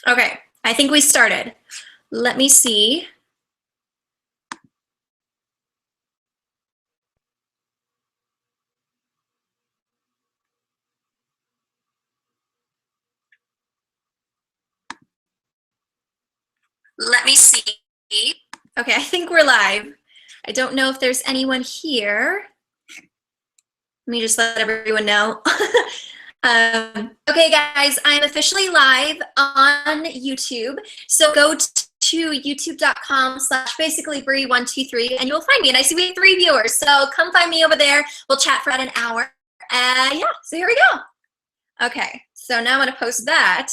Okay, I think we started. Let me see. Let me see. Okay, I think we're live. I don't know if there's anyone here. Let me just let everyone know. Okay, guys, I'm officially live on YouTube. So go to youtube.com/basicallybrie123 and you'll find me. And I see we have 3 viewers. So come find me over there. We'll chat for about an hour. Yeah, so here we go. Okay, so now I'm going to post that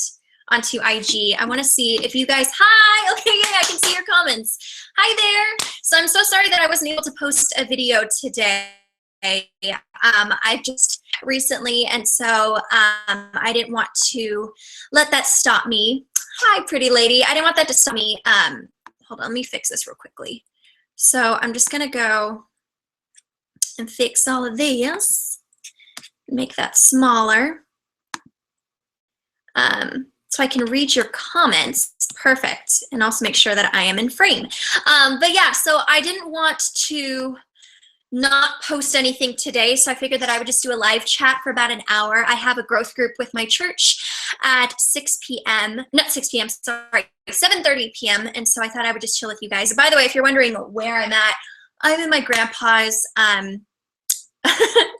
onto IG. I want to see if you guys, hi, okay, yeah, I can see your comments. Hi there. So I'm so sorry that I wasn't able to post a video today. I just recently, and so I didn't want to let that stop me. Hi, pretty lady. I didn't want that to stop me. Hold on, let me fix this real quickly. So I'm just gonna go and fix all of these, make that smaller. So I can read your comments. Perfect. And also make sure that I am in frame. But yeah, so I didn't want to not post anything today, so I figured that I would just do a live chat for about an hour. I have a growth group with my church at 6 p.m. Not 6 p.m., sorry, 7:30 p.m. And so I thought I would just chill with you guys. By the way, if you're wondering where I'm at, I'm in my grandpa's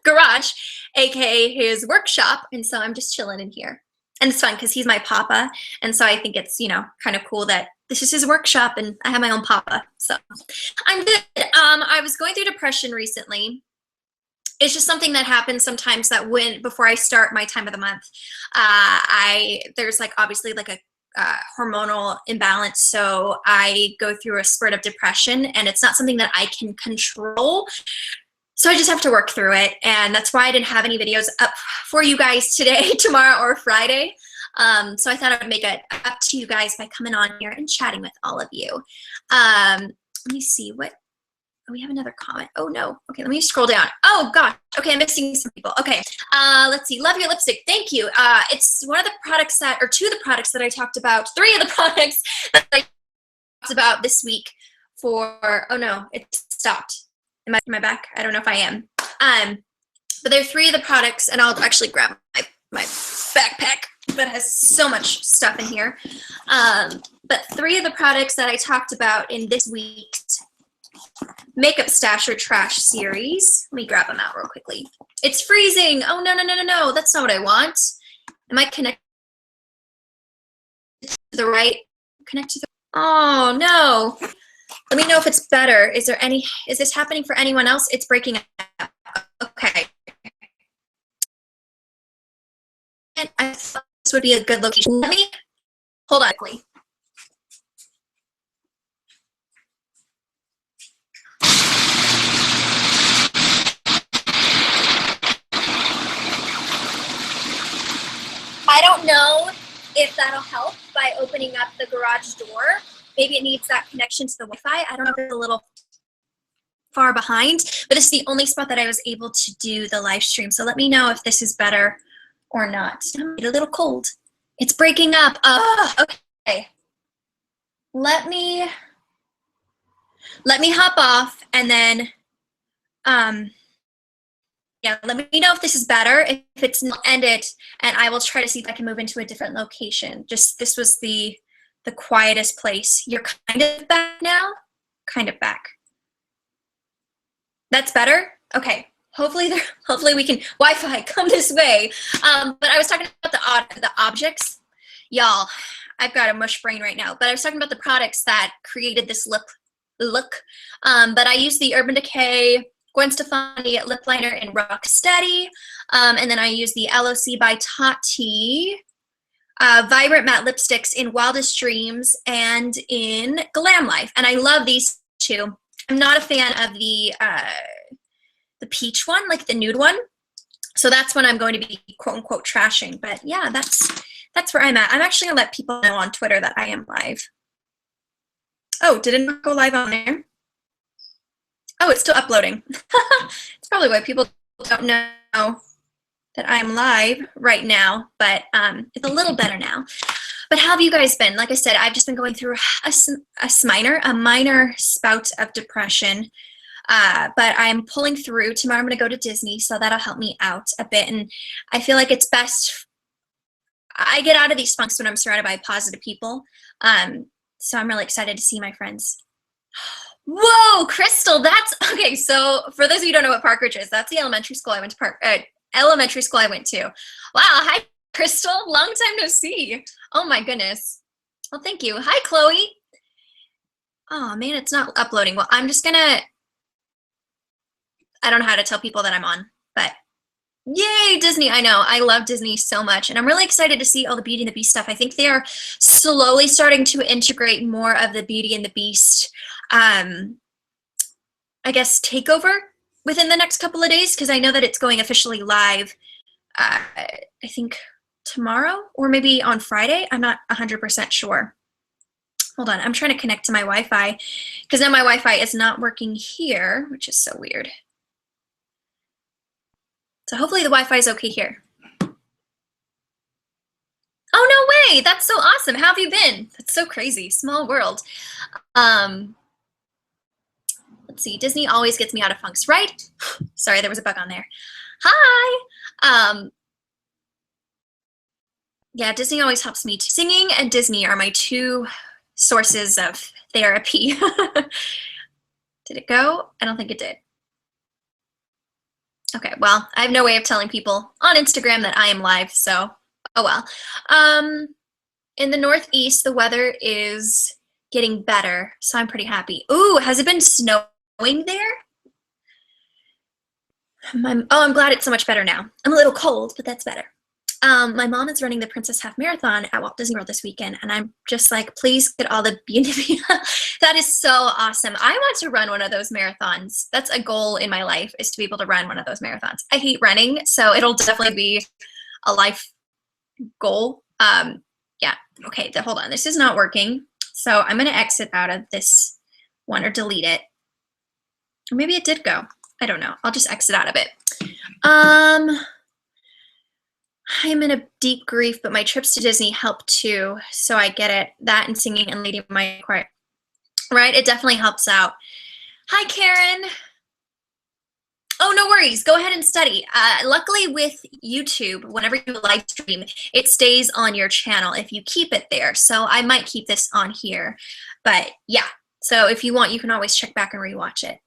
garage, aka his workshop, and so I'm just chilling in here. And it's fun because he's my papa, and so I think it's, you know, kind of cool that this is his workshop and I have my own papa. So I'm good. I was going through depression recently. It's just something that happens sometimes that before I start my time of the month, there's like obviously like a hormonal imbalance. So I go through a spurt of depression, and it's not something that I can control. So I just have to work through it, and that's why I didn't have any videos up for you guys today, tomorrow, or Friday. So I thought I would make it up to you guys by coming on here and chatting with all of you. Let me see what, oh, we have another comment. Oh no, okay, let me scroll down. Oh gosh, okay, I'm missing some people. Okay, let's see, love your lipstick, thank you. It's one of the products that, or 2 of the products that I talked about, 3 of the products that I talked about this week for, oh no, it stopped. Am I back? I don't know if I am. But there are 3 of the products, and I'll actually grab my backpack that has so much stuff in here. But 3 of the products that I talked about in this week's Makeup Stash or Trash series. Let me grab them out real quickly. It's freezing. Oh, no, no, no, no, no. That's not what I want. Am I connected to the right? Connect to the, oh, no. Let me know if it's better. Is this happening for anyone else? It's breaking up. Okay. And I thought this would be a good location. Let me, hold on quickly. I don't know if that'll help by opening up the garage door. Maybe it needs that connection to the Wi-Fi. I don't know if it's a little far behind, but it's the only spot that I was able to do the live stream. So let me know if this is better or not. I'm a little cold. It's breaking up. Okay. Let me hop off, and then yeah, let me know if this is better. If it's not, end it, and I will try to see if I can move into a different location. Just, this was the quietest place. You're kind of back now? Kind of back. That's better? Okay. Hopefully we can Wi-Fi come this way. But I was talking about the objects. Y'all, I've got a mush brain right now. But I was talking about the products that created this look. But I use the Urban Decay Gwen Stefani lip liner in Rocksteady. And then I use the LOC by Tati Vibrant Matte Lipsticks in Wildest Dreams and in Glam Life. And I love these 2. I'm not a fan of the peach one, like the nude one. So that's when I'm going to be quote unquote trashing. But yeah, that's where I'm at. I'm actually gonna let people know on Twitter that I am live. Oh, did it not go live on there? Oh, it's still uploading. It's probably why people don't know that I'm live right now, but it's a little better now. But how have you guys been? Like I said, I've just been going through a minor spout of depression. But I'm pulling through. Tomorrow I'm going to go to Disney, so that'll help me out a bit. And I feel like it's best. I get out of these funks when I'm surrounded by positive people. So I'm really excited to see my friends. Whoa, Crystal, that's okay. So for those of you who don't know what Park Ridge is, that's the elementary school I went to. Wow, hi, Crystal. Long time no see. Oh my goodness. Well, thank you. Hi, Chloe. Oh man, it's not uploading. Well, I'm just gonna. I don't know how to tell people that I'm on, but yay, Disney. I know. I love Disney so much, and I'm really excited to see all the Beauty and the Beast stuff. I think they are slowly starting to integrate more of the Beauty and the Beast, I guess, takeover within the next couple of days, because I know that it's going officially live, I think tomorrow or maybe on Friday. I'm not 100% sure. Hold on. I'm trying to connect to my Wi-Fi, because now my Wi-Fi is not working here, which is so weird. So hopefully the Wi-Fi is okay here. Oh, no way. That's so awesome. How have you been? That's so crazy. Small world. Let's see. Disney always gets me out of funks, right? Sorry, there was a bug on there. Hi. Yeah, Disney always helps me. Singing and Disney are my two sources of therapy. Did it go? I don't think it did. Okay, well, I have no way of telling people on Instagram that I am live, so oh well. In the Northeast, the weather is getting better, so I'm pretty happy. Ooh, has it been snowing there? I'm glad it's so much better now. I'm a little cold, but that's better. My mom is running the Princess Half Marathon at Walt Disney World this weekend, and I'm just like, please get all the B&B. That is so awesome. I want to run one of those marathons. That's a goal in my life, is to be able to run one of those marathons. I hate running, so it'll definitely be a life goal. Yeah, okay, hold on. This is not working, so I'm going to exit out of this one or delete it. Or maybe it did go. I don't know. I'll just exit out of it. I'm in a deep grief, but my trips to Disney help too, so I get it. That and singing and Lady My Quiet. Right? It definitely helps out. Hi, Karen. Oh, no worries. Go ahead and study. Luckily with YouTube, whenever you live stream, it stays on your channel if you keep it there. So I might keep this on here. But yeah, so if you want, you can always check back and rewatch it.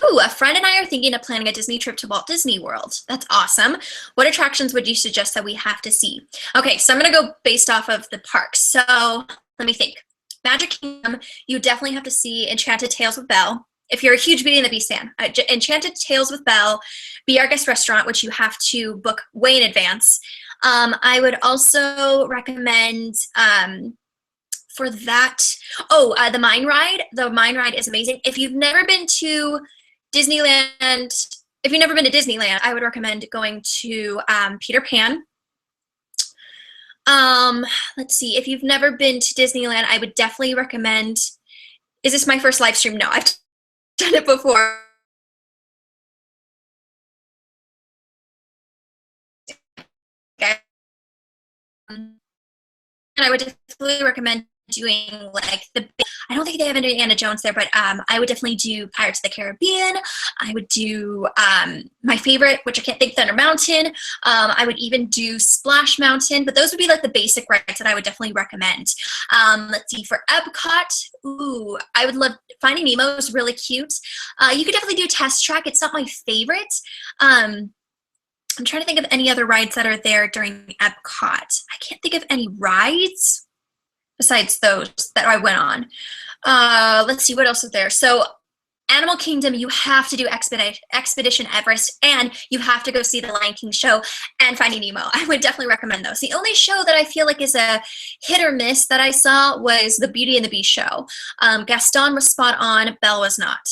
Ooh, a friend and I are thinking of planning a Disney trip to Walt Disney World. That's awesome. What attractions would you suggest that we have to see? Okay, so I'm going to go based off of the parks. So let me think. Magic Kingdom, you definitely have to see Enchanted Tales with Belle. If you're a huge Beauty and the Beast fan, Enchanted Tales with Belle, Be Our Guest Restaurant, which you have to book way in advance. I would also recommend for that, the Mine Ride. The Mine Ride is amazing. If you've never been to Disneyland, I would recommend going to Peter Pan. Let's see, if you've never been to Disneyland, I would definitely recommend, is this my first live stream? No, I've done it before. Okay. And I would definitely recommend doing like I don't think they have Indiana Jones there, but I would definitely do Pirates of the Caribbean. I would do my favorite, which I can't think, Thunder Mountain. I would even do Splash Mountain, but those would be like the basic rides that I would definitely recommend. Let's see, for Epcot, ooh, I would love Finding Nemo is really cute. You could definitely do Test Track. It's not my favorite. I'm trying to think of any other rides that are there during Epcot. I can't think of any rides besides those that I went on. Let's see, what else is there? So Animal Kingdom, you have to do Expedition Everest, and you have to go see the Lion King show and Finding Nemo. I would definitely recommend those. The only show that I feel like is a hit or miss that I saw was the Beauty and the Beast show. Gaston was spot on, Belle was not.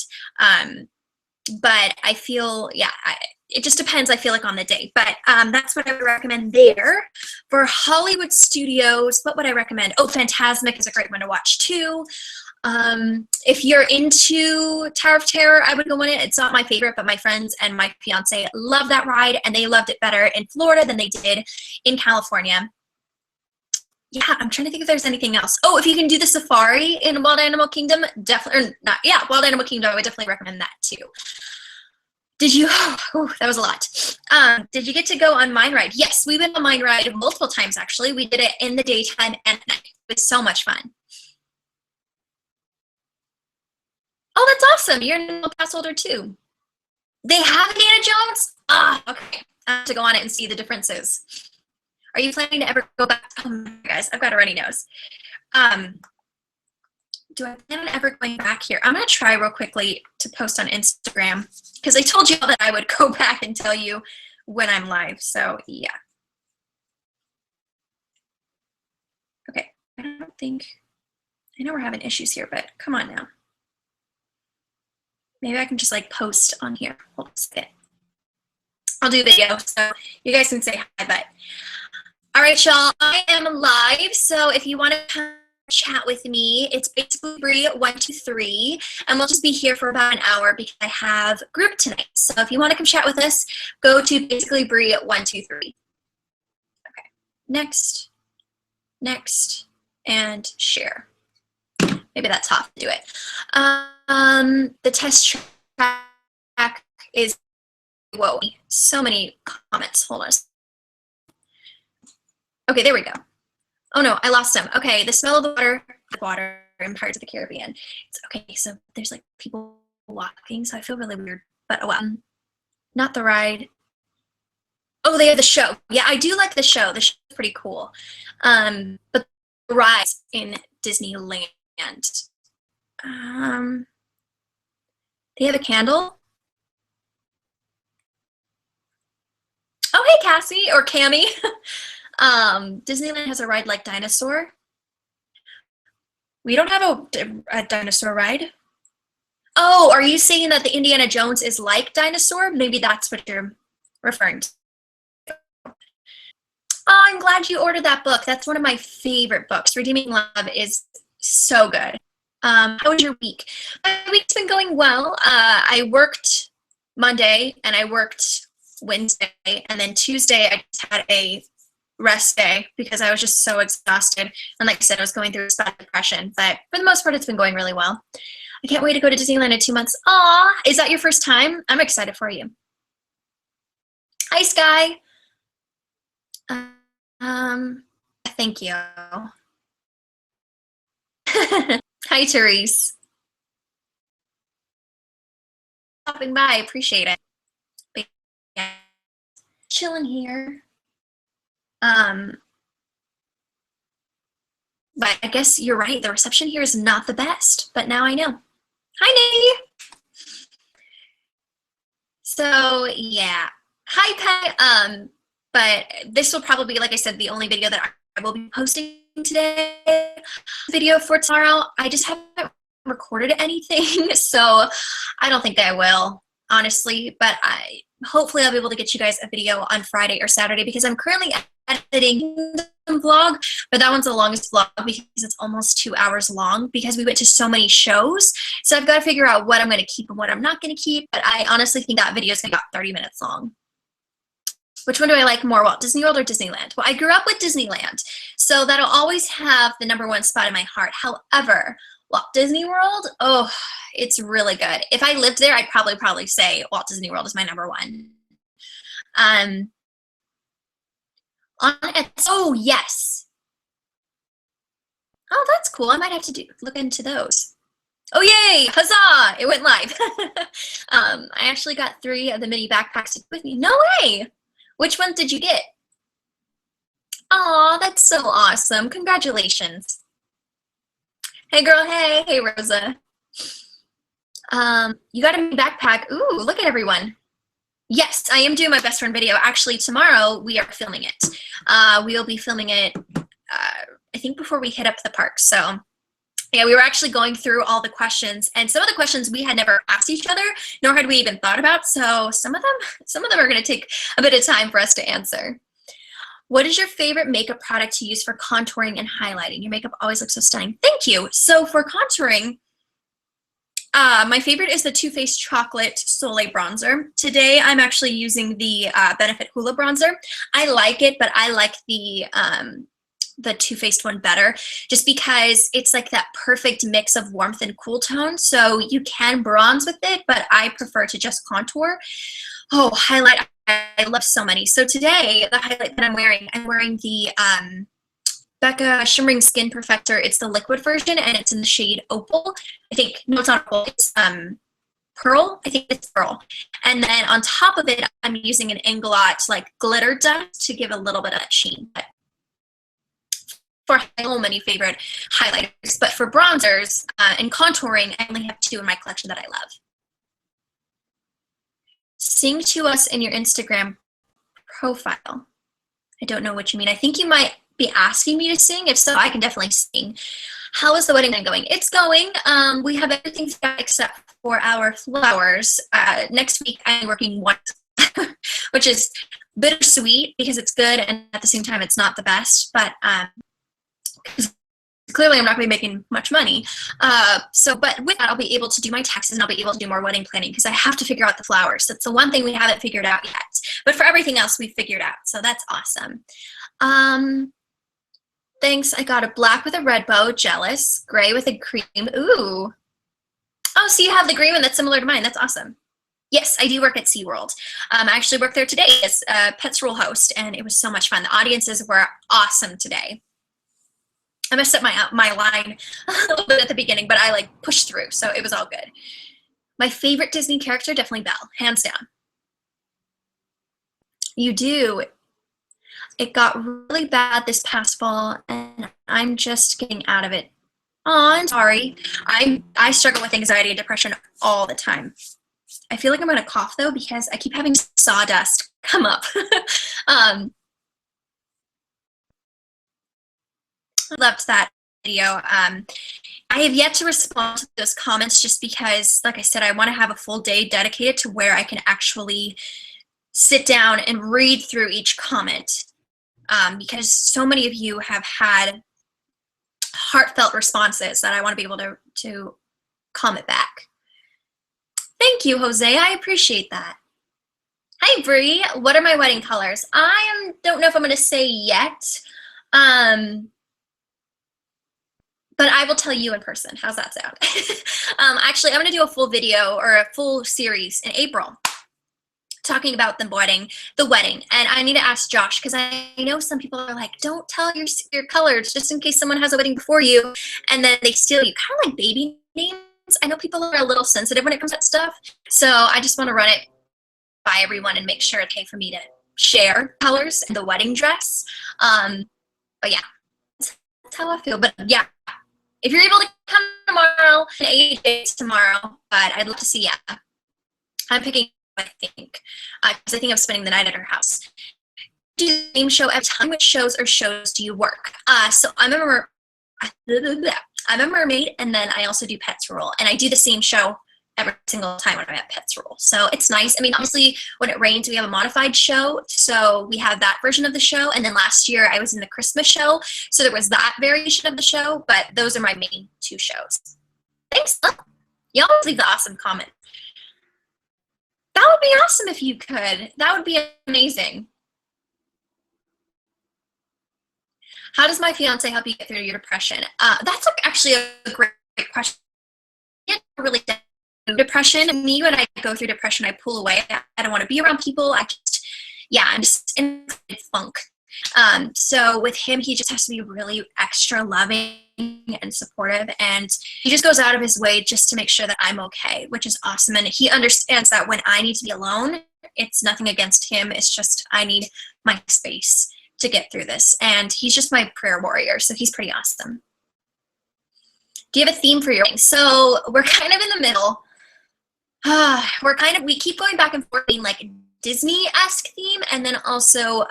But I feel, yeah, it just depends, I feel like, on the day. But that's what I would recommend there. For Hollywood Studios, what would I recommend? Oh, Fantasmic is a great one to watch too. If you're into Tower of Terror, I would go on it. It's not my favorite, but my friends and my fiance love that ride, and they loved it better in Florida than they did in California. Yeah, I'm trying to think if there's anything else. Oh, if you can do the safari in Wild Animal Kingdom, definitely, or not, yeah, Wild Animal Kingdom, I would definitely recommend that too. Did you, oh, that was a lot. Did you get to go on Mine Ride? Yes, we went on Mine Ride multiple times, actually. We did it in the daytime and at night. It was so much fun. Oh, that's awesome. You're an annual pass holder too. They have Indiana Jones? Ah, okay. I have to go on it and see the differences. Are you planning to ever go back? Oh, guys, I've got a runny nose. Do I plan on ever going back here? I'm going to try real quickly to post on Instagram because I told you all that I would go back and tell you when I'm live. So, yeah. Okay. I don't think, I know we're having issues here, but come on now. Maybe I can just like post on here. Hold on a second. I'll do a video so you guys can say hi, but all right, y'all, I am live. So if you want to come chat with me, it's basically Bree 123, and we'll just be here for about an hour because I have group tonight. So if you want to come chat with us, go to basically Bree 123. Okay, next, and share. Maybe that's how to do it. The test track is, whoa, so many comments. Hold on. Okay, there we go. Oh no, I lost him. Okay, the smell of the water in Pirates of the Caribbean. It's okay, so there's like people walking, so I feel really weird. But oh well, not the ride. Oh, they have the show. Yeah, I do like the show. The show is pretty cool. But the rides in Disneyland. They have a candle. Oh, hey, Cassie or Cammy. Disneyland has a ride like Dinosaur. We don't have a dinosaur ride. Oh, are you saying that the Indiana Jones is like Dinosaur? Maybe that's what you're referring to. Oh, I'm glad you ordered that book. That's one of my favorite books. Redeeming Love is so good. How was your week? My week's been going well. I worked Monday and I worked Wednesday, and then Tuesday I just had a rest day because I was just so exhausted. And like I said, I was going through a spot of depression, but for the most part, it's been going really well. I can't wait to go to Disneyland in 2 months. Aw, is that your first time? I'm excited for you. Hi, Sky. Thank you. Hi, Therese. Stopping by, appreciate it. But yeah, chilling here. But I guess you're right. The reception here is not the best, but now I know. Hi, Nate. So yeah, hi, Pet. But this will probably be, like I said, the only video that I will be posting today. Video for tomorrow. I just haven't recorded anything, so I don't think I will, honestly. But hopefully I'll be able to get you guys a video on Friday or Saturday because I'm currently editing the vlog, but that one's the longest vlog because it's almost 2 hours long because we went to so many shows. So I've got to figure out what I'm going to keep and what I'm not going to keep, but I honestly think that video is going to be about 30 minutes long. Which one do I like more, Walt Disney World or Disneyland? Well, I grew up with Disneyland, so that'll always have the #1 spot in my heart. However, Walt Disney World, oh, it's really good. If I lived there, I'd probably say Walt Disney World is my #1. Oh, yes. Oh, that's cool. I might have to look into those. Oh, yay! Huzzah! It went live. I actually got 3 of the mini backpacks with me. No way! Which ones did you get? Aw, that's so awesome. Congratulations. Hey, girl. Hey. Hey, Rosa. You got a mini backpack. Ooh, look at everyone. Yes, I am doing my best friend video. Actually, tomorrow we are filming it. We'll be filming it, I think, before we hit up the park. So, yeah, we were actually going through all the questions, and some of the questions we had never asked each other, nor had we even thought about. So some of them are going to take a bit of time for us to answer. What is your favorite makeup product to use for contouring and highlighting? Your makeup always looks so stunning. Thank you. So for contouring, my favorite is the Too Faced Chocolate Soleil Bronzer. Today, I'm actually using the Benefit Hoola Bronzer. I like it, but I like the Too Faced one better, just because it's like that perfect mix of warmth and cool tone. So you can bronze with it, but I prefer to just contour. Oh, highlight. I love so many. So today, the highlight that I'm wearing the Becca Shimmering Skin Perfector. It's the liquid version, and it's in the shade Opal. I think, no, it's not Opal. It's Pearl. I think it's Pearl. And then on top of it, I'm using an Inglot like glitter dust to give a little bit of that sheen. But for so many favorite highlighters, but for bronzers and contouring, I only have 2 in my collection that I love. Sing to us in your Instagram profile. I don't know what you mean. I think you might be asking me to sing. If so, I can definitely sing. How is the wedding going? It's going. We have everything except for our flowers. Next week, I'm working once, which is bittersweet because it's good and at the same time it's not the best. But clearly I'm not going to be making much money. But with that, I'll be able to do my taxes and I'll be able to do more wedding planning because I have to figure out the flowers. That's the one thing we haven't figured out yet. But for everything else, we've figured out. So that's awesome. Thanks. I got a black with a red bow. Jealous. Gray with a cream. Ooh. Oh, so you have the green one that's similar to mine. That's awesome. Yes, I do work at SeaWorld. I actually worked there today as a Pets Rule host, and it was so much fun. The audiences were awesome today. I messed up my line a little bit at the beginning, but I like pushed through, so it was all good. My favorite Disney character, definitely Belle, hands down. You do. It got really bad this past fall, and I'm just getting out of it. Oh, I'm sorry. I struggle with anxiety and depression all the time. I feel like I'm gonna cough though because I keep having sawdust come up. I loved that video. I have yet to respond to those comments just because, like I said, I want to have a full day dedicated to where I can actually sit down and read through each comment because so many of you have had heartfelt responses that I want to be able to comment back. Thank you, Jose. I appreciate that. Hi, Bree. What are my wedding colors? I don't know if I'm going to say yet. But I will tell you in person. How's that sound? Actually, I'm going to do a full video or a full series in April talking about the wedding. And I need to ask Josh because I know some people are like, don't tell your colors just in case someone has a wedding before you and then they steal you. Kind of like baby names. I know people are a little sensitive when it comes to that stuff. So I just want to run it by everyone and make sure it's okay for me to share colors in the wedding dress. But yeah, that's how I feel. But yeah. If you're able to come tomorrow, and AJ tomorrow, but I'd love to see you. I'm picking, I think, because I think I'm spending the night at her house. Do the same show every time? Which shows do you work? So I'm a mermaid, and then I also do Pets Rule, and I do the same show every single time when I'm at Pets Rule. So it's nice. I mean, obviously, when it rains, we have a modified show. So we have that version of the show. And then last year, I was in the Christmas show. So there was that variation of the show. But those are my main 2 shows. Thanks. You always leave the awesome comment. That would be awesome if you could. That would be amazing. How does my fiance help you get through your depression? That's actually a great question. I can't really depression. Me, when I go through depression, I pull away. I don't want to be around people. I'm just in a funk. So with him, he just has to be really extra loving and supportive, and he just goes out of his way just to make sure that I'm okay, which is awesome. And he understands that when I need to be alone, it's nothing against him. It's just I need my space to get through this, and he's just my prayer warrior. So he's pretty awesome. Do you have a theme for your wedding? So we're kind of in the middle. We keep going back and forth being like Disney-esque theme, and then also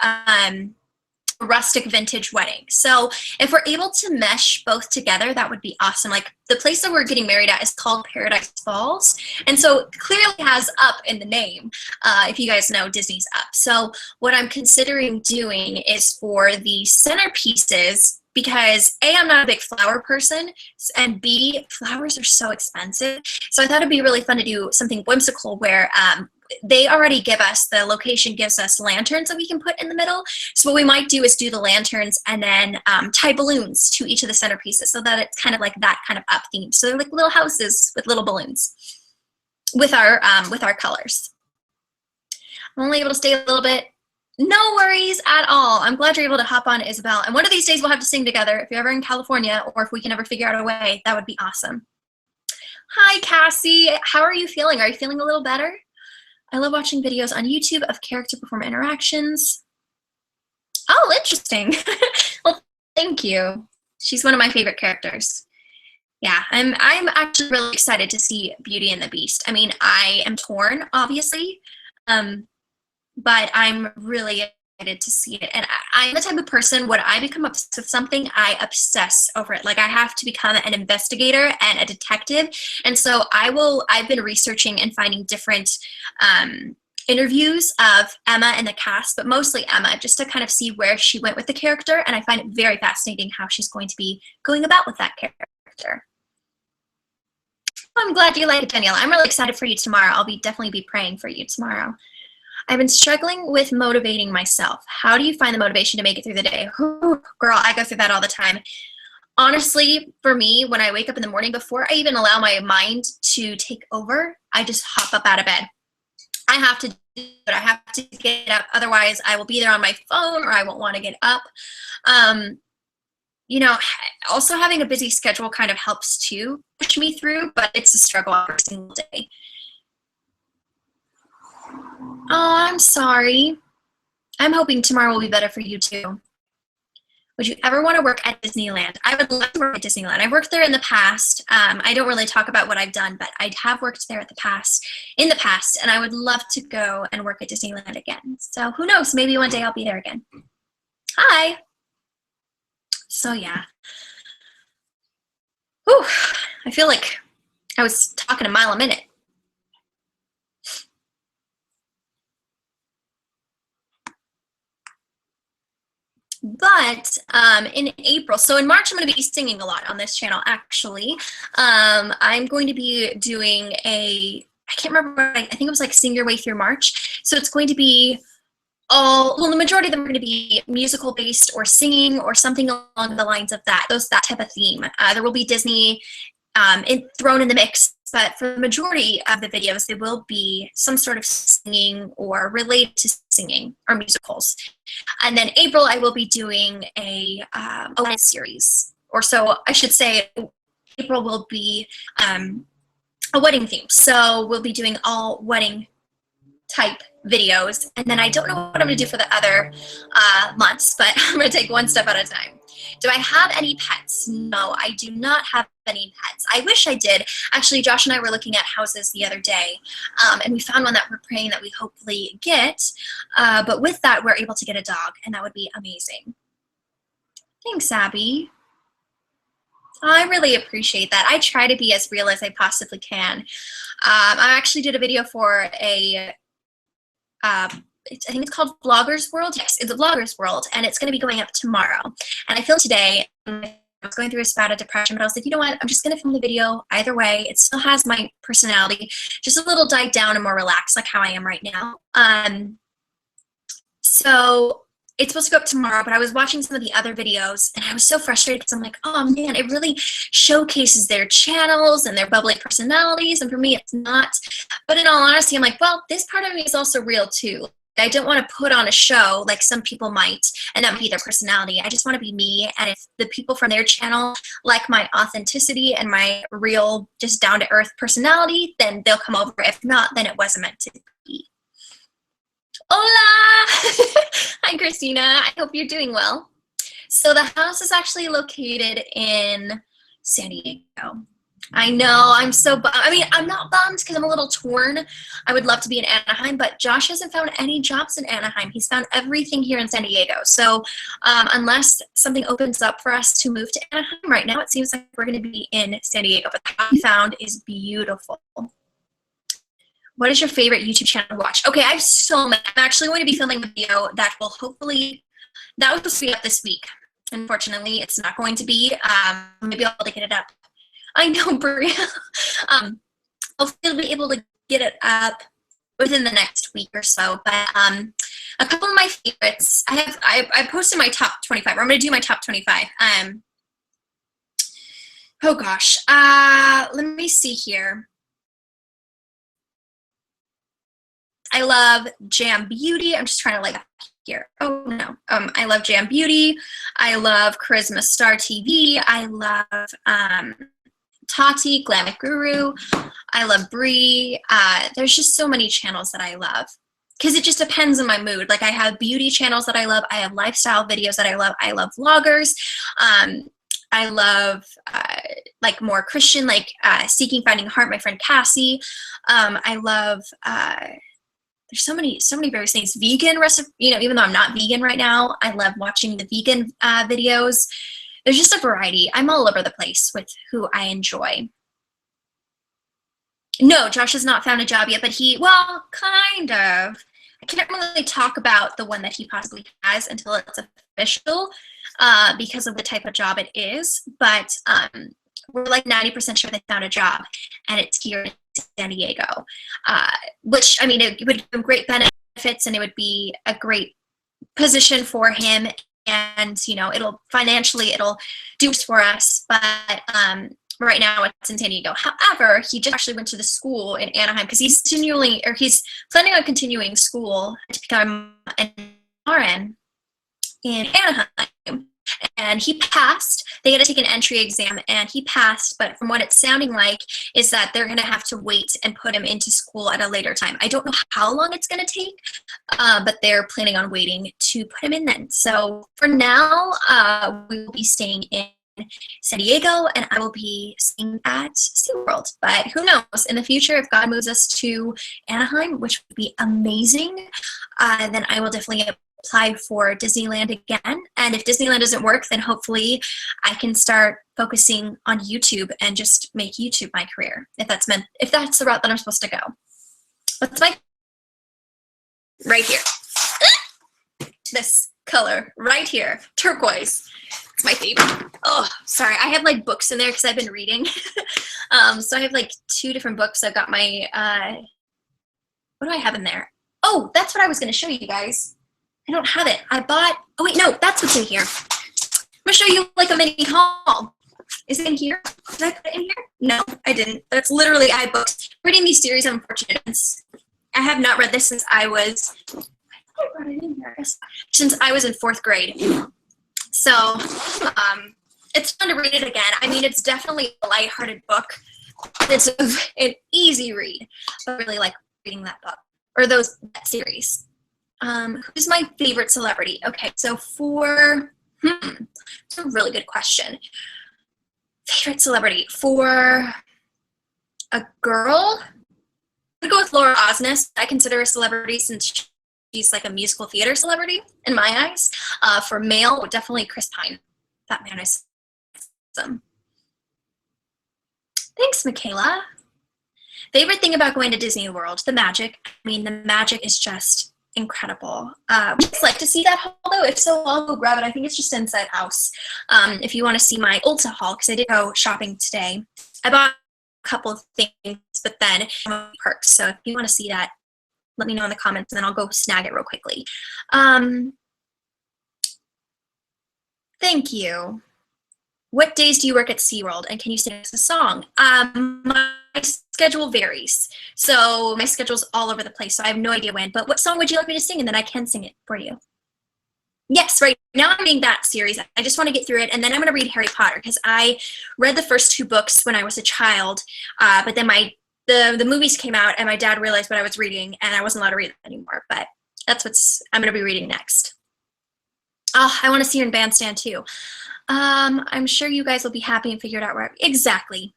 rustic vintage wedding. So if we're able to mesh both together, that would be awesome. Like the place that we're getting married at is called Paradise Falls. And so clearly has up in the name, if you guys know Disney's Up. So what I'm considering doing is for the centerpieces, because A, I'm not a big flower person, and B, flowers are so expensive. So I thought it'd be really fun to do something whimsical where they already give us, the location gives us lanterns that we can put in the middle. So what we might do is do the lanterns and then tie balloons to each of the centerpieces so that it's kind of like that kind of up theme. So they're like little houses with little balloons with our colors. I'm only able to stay a little bit. No worries at all. I'm glad you're able to hop on, Isabel. And one of these days we'll have to sing together. If you're ever in California, or if we can ever figure out a way, that would be awesome. Hi, Cassie. How are you feeling? Are you feeling a little better? I love watching videos on YouTube of character performer interactions. Oh, interesting. Well, thank you. She's one of my favorite characters. Yeah, I'm actually really excited to see Beauty and the Beast. I mean, I am torn, obviously. But I'm really excited to see it. And I'm the type of person, when I become obsessed with something, I obsess over it. Like I have to become an investigator and a detective. And so I've been researching and finding different interviews of Emma and the cast, but mostly Emma, just to kind of see where she went with the character. And I find it very fascinating how she's going to be going about with that character. I'm glad you like it, Danielle. I'm really excited for you tomorrow. I'll definitely be praying for you tomorrow. I've been struggling with motivating myself. How do you find the motivation to make it through the day? Whew, girl, I go through that all the time. Honestly, for me, when I wake up in the morning, before I even allow my mind to take over, I just hop up out of bed. I have to do it. I have to get up. Otherwise, I will be there on my phone or I won't want to get up. You know, also having a busy schedule kind of helps to push me through, but it's a struggle every single day. Oh, I'm sorry. I'm hoping tomorrow will be better for you too. Would you ever want to work at Disneyland? I would love to work at Disneyland. I've worked there in the past. I don't really talk about what I've done, but I have worked there in the past, and I would love to go and work at Disneyland again. So who knows? Maybe one day I'll be there again. Hi. So yeah. Whew, I feel like I was talking a mile a minute. But in April, so in March, I'm going to be singing a lot on this channel, actually. I'm going to be doing I can't remember, I think it was like Sing Your Way Through March. So it's going to be the majority of them are going to be musical based or singing or something along the lines of that type of theme. There will be Disney thrown in the mix, but for the majority of the videos, they will be some sort of singing or related to singing or musicals. And then April, I will be doing a wedding series, or so I should say. April will be a wedding theme, so we'll be doing all wedding type videos. And then I don't know what I'm going to do for the other months, but I'm going to take one step at a time. Do I have any pets? No, I do not have any pets. I wish I did. Actually, Josh and I were looking at houses the other day, and we found one that we're praying that we hopefully get. But with that, we're able to get a dog, and that would be amazing. Thanks, Abby. I really appreciate that. I try to be as real as I possibly can. I actually did a video for I think it's called Vloggers World. Yes, it's a Vloggers World, and it's going to be going up tomorrow. And I feel today, I was going through a bout of depression, but I was like, you know what? I'm just going to film the video either way. It still has my personality, just a little died down and more relaxed, like how I am right now. So it's supposed to go up tomorrow, but I was watching some of the other videos, and I was so frustrated because I'm like, oh man, it really showcases their channels and their bubbly personalities, and for me, it's not. But in all honesty, I'm like, well, this part of me is also real too. I don't want to put on a show like some people might, and that might be their personality. I just want to be me, and if the people from their channel like my authenticity and my real, just down-to-earth personality, then they'll come over. If not, then it wasn't meant to be. Hola! Hi, Christina. I hope you're doing well. So the house is actually located in San Diego. I know. I'm so I mean, I'm not bummed because I'm a little torn. I would love to be in Anaheim, but Josh hasn't found any jobs in Anaheim. He's found everything here in San Diego. So unless something opens up for us to move to Anaheim, right now it seems like we're going to be in San Diego. But the house we found is beautiful. What is your favorite YouTube channel to watch? Okay, I have so many. I'm actually going to be filming a video that will hopefully, that was supposed to be up this week. Unfortunately, it's not going to be. Maybe I'll get it up. I know, Bria. Hopefully I'll be able to get it up within the next week or so. But a couple of my favorites, I posted my top 25. I'm going to do my top 25. Oh gosh, let me see here. I love Jam Beauty. I'm just trying to like here. Oh no. I love Jam Beauty. I love Charisma Star TV. I love Tati, Glamic Guru. I love Bree. There's just so many channels that I love because it just depends on my mood. Like I have beauty channels that I love. I have lifestyle videos that I love. I love vloggers. I love like more Christian, like Seeking Finding Heart, my friend Cassie. I love there's so many various things. Vegan recipe, you know, even though I'm not vegan right now, I love watching the vegan videos. There's just a variety. I'm all over the place with who I enjoy. No, Josh has not found a job yet, but well, kind of. I can't really talk about the one that he possibly has until it's official because of the type of job it is. But we're like 90% sure they found a job, and it's here in San Diego, which, I mean, it would give him great benefits, and it would be a great position for him. And, you know, it'll do this for us. But right now it's in San Diego. However, he just actually went to the school in Anaheim because he's planning on continuing school to become an RN in Anaheim. And he passed. They had to take an entry exam, and he passed. But from what it's sounding like is that they're going to have to wait and put him into school at a later time. I don't know how long it's going to take, but they're planning on waiting to put him in then. So for now, we will be staying in San Diego, and I will be staying at SeaWorld. But who knows? In the future, if God moves us to Anaheim, which would be amazing, then I will definitely apply for Disneyland again. And if Disneyland doesn't work, then hopefully I can start focusing on YouTube and just make YouTube my career, if that's the route that I'm supposed to go. What's my right here? This color right here, turquoise. It's my favorite. Oh, sorry. I have like books in there because I've been reading. So I have like 2 different books. I've got my, what do I have in there? Oh, that's what I was going to show you guys. I don't have it. Oh wait, no, that's what's in here. I'm going to show you like a mini haul. Is it in here? Did I put it in here? No, I didn't. That's literally iBooks. Reading these series of unfortunate events. I have not read this since I was, I thought I brought it in here. Since I was in 4th grade. So it's fun to read it again. I mean, it's definitely a lighthearted book. It's an easy read. I really like reading that book, or that series. Who's my favorite celebrity? Okay, so it's a really good question. Favorite celebrity for a girl? I'm gonna go with Laura Osnes. I consider her a celebrity since she's like a musical theater celebrity in my eyes. For male, definitely Chris Pine. That man is awesome. Thanks, Michaela. Favorite thing about going to Disney World? The magic. I mean, the magic is just incredible. Would you guys like to see that haul though? If so, I'll go grab it. I think it's just inside house. If you want to see my Ulta haul, because I did go shopping today. I bought a couple of things, but then perks. So if you want to see that, let me know in the comments, and then I'll go snag it real quickly. Thank you. What days do you work at SeaWorld, and can you sing us a song? My schedule varies. So my schedule's all over the place, so I have no idea when. But what song would you like me to sing, and then I can sing it for you? Yes, right now I'm reading that series. I just want to get through it, and then I'm going to read Harry Potter, because I read the first 2 books when I was a child, but then the movies came out, and my dad realized what I was reading, and I wasn't allowed to read it anymore. But that's what I'm going to be reading next. Oh, I want to see you in Bandstand too. I'm sure you guys will be happy and figured out where exactly.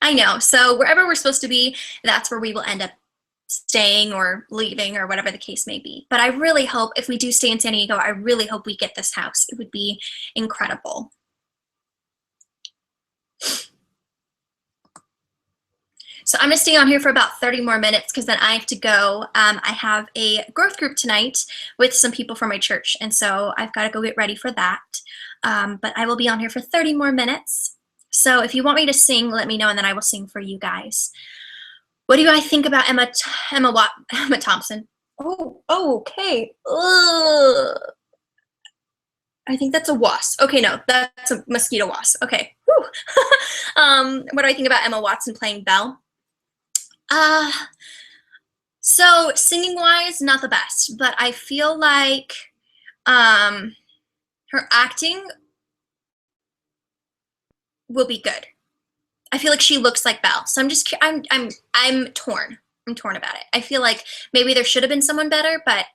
I know. So wherever we're supposed to be, that's where we will end up staying or leaving or whatever the case may be. But I really hope if we do stay in San Diego, I really hope we get this house. It would be incredible. So I'm gonna stay on here for about 30 more minutes because then I have to go. I have a growth group tonight with some people from my church, and so I've got to go get ready for that. But I will be on here for 30 more minutes. So if you want me to sing, let me know, and then I will sing for you guys. What do I think about Emma Thompson? Oh, okay. Ugh. I think that's a wasp. Okay, no, that's a mosquito wasp. Okay. What do I think about Emma Watson playing Belle? So singing wise, not the best, but I feel like her acting will be good. I feel like she looks like Belle, so I'm torn. I'm torn about it. I feel like maybe there should have been someone better, but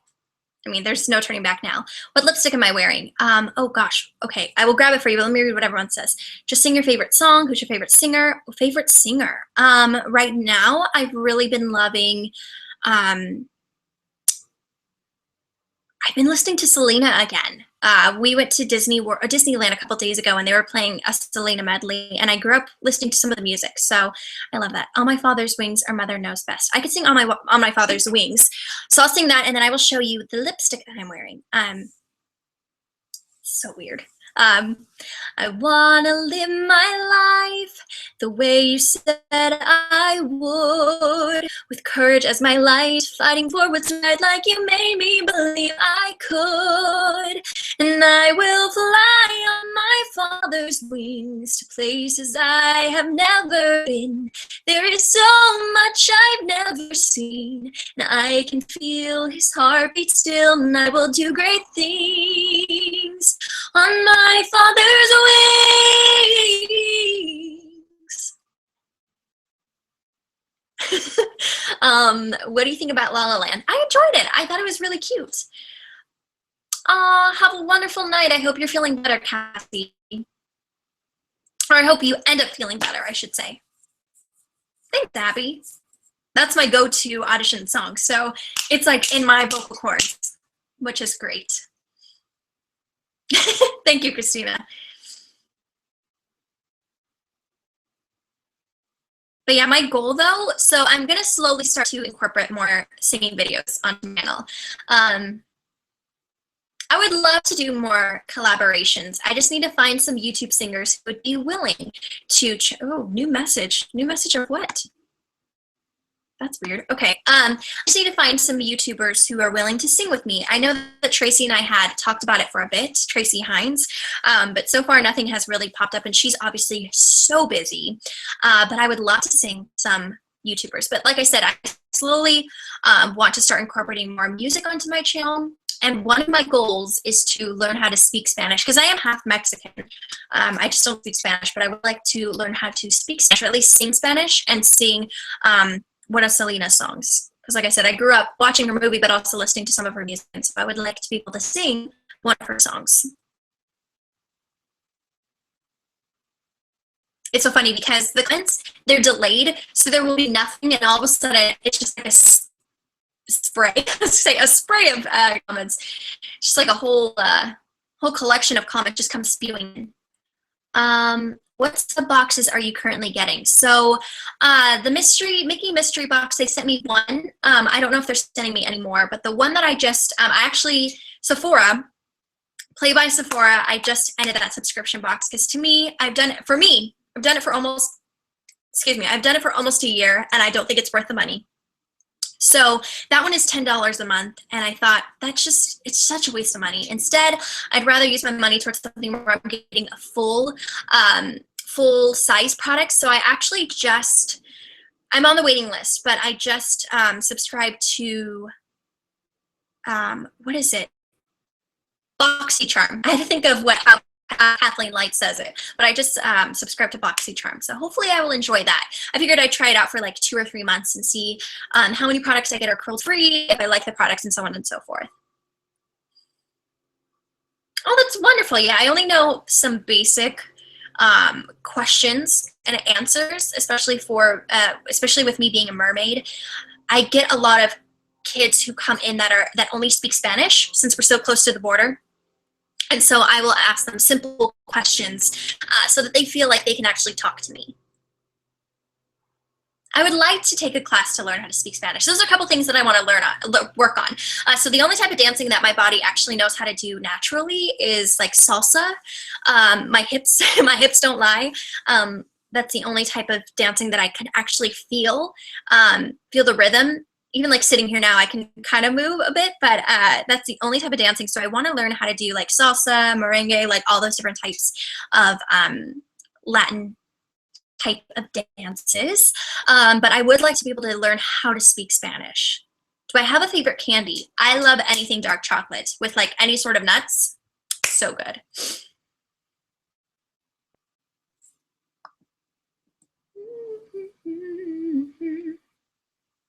I mean, there's no turning back now. What lipstick am I wearing? Oh gosh. Okay, I will grab it for you, but let me read what everyone says. Just sing your favorite song. Who's your favorite singer? Favorite singer. Right now, I've really been loving. I've been listening to Selena again. We went to Disneyland a couple days ago, and they were playing a Selena medley, and I grew up listening to some of the music, so I love that. On My Father's Wings, Our Mother Knows Best. I could sing On My Father's Wings, so I'll sing that, and then I will show you the lipstick that I'm wearing. So weird. I wanna live my life the way you said I would, with courage as my light, fighting forward tonight like you made me believe I could. And I will fly on my Father's wings to places I have never been. There is so much I've never seen, and I can feel his heartbeat still, and I will do great things on my Father's wings. What do you think about La La Land? I enjoyed it. I thought it was really cute. Have a wonderful night. I hope you're feeling better, Cassie. Or I hope you end up feeling better, I should say. Thanks, Abby. That's my go-to audition song. So it's like in my vocal cords, which is great. Thank you, Christina. But yeah, my goal though, so I'm gonna slowly start to incorporate more singing videos on the channel. I would love to do more collaborations. I just need to find some YouTube singers who would be willing to, oh, new message. New message of what? That's weird. Okay, I just need to find some YouTubers who are willing to sing with me. I know that Tracy and I had talked about it for a bit, Tracy Hines, but so far nothing has really popped up, and she's obviously so busy. But I would love to sing some YouTubers. But like I said, I slowly want to start incorporating more music onto my channel. And one of my goals is to learn how to speak Spanish, because I am half Mexican. I just don't speak Spanish, but I would like to learn how to speak Spanish, or at least sing Spanish and sing one of Selena's songs. Because like I said, I grew up watching her movie, but also listening to some of her music. So I would like to be able to sing one of her songs. It's so funny because the comments, they're delayed, so there will be nothing, and all of a sudden it's just like a spray, say a spray of comments, just like a whole collection of comments just come spewing in. What sub boxes are you currently getting? So the Mickey mystery box, they sent me one. I don't know if they're sending me any more, but the one that I just Sephora, Play by Sephora, I just ended that subscription box because to me, I've done it for almost a year, and I don't think it's worth the money. So that one is $10 a month, and I thought it's such a waste of money. Instead, I'd rather use my money towards something where I'm getting a full size product. So I actually I'm on the waiting list, but I just subscribed to what is it? BoxyCharm. I had to think of how Kathleen Light says it, but I just subscribed to BoxyCharm, so hopefully I will enjoy that. I figured I'd try it out for like 2 or 3 months and see how many products I get are cruelty free, if I like the products, and so on and so forth. Oh, that's wonderful. Yeah, I only know some basic questions and answers, especially especially with me being a mermaid. I get a lot of kids who come in that only speak Spanish since we're so close to the border. And so I will ask them simple questions so that they feel like they can actually talk to me. I would like to take a class to learn how to speak Spanish. Those are a couple things that I want to work on. So the only type of dancing that my body actually knows how to do naturally is like salsa. My hips, my hips don't lie. That's the only type of dancing that I can actually feel the rhythm. Even like sitting here now, I can kind of move a bit, but that's the only type of dancing. So I want to learn how to do like salsa, merengue, like all those different types of Latin type of dances. But I would like to be able to learn how to speak Spanish. Do I have a favorite candy? I love anything dark chocolate with like any sort of nuts. So good.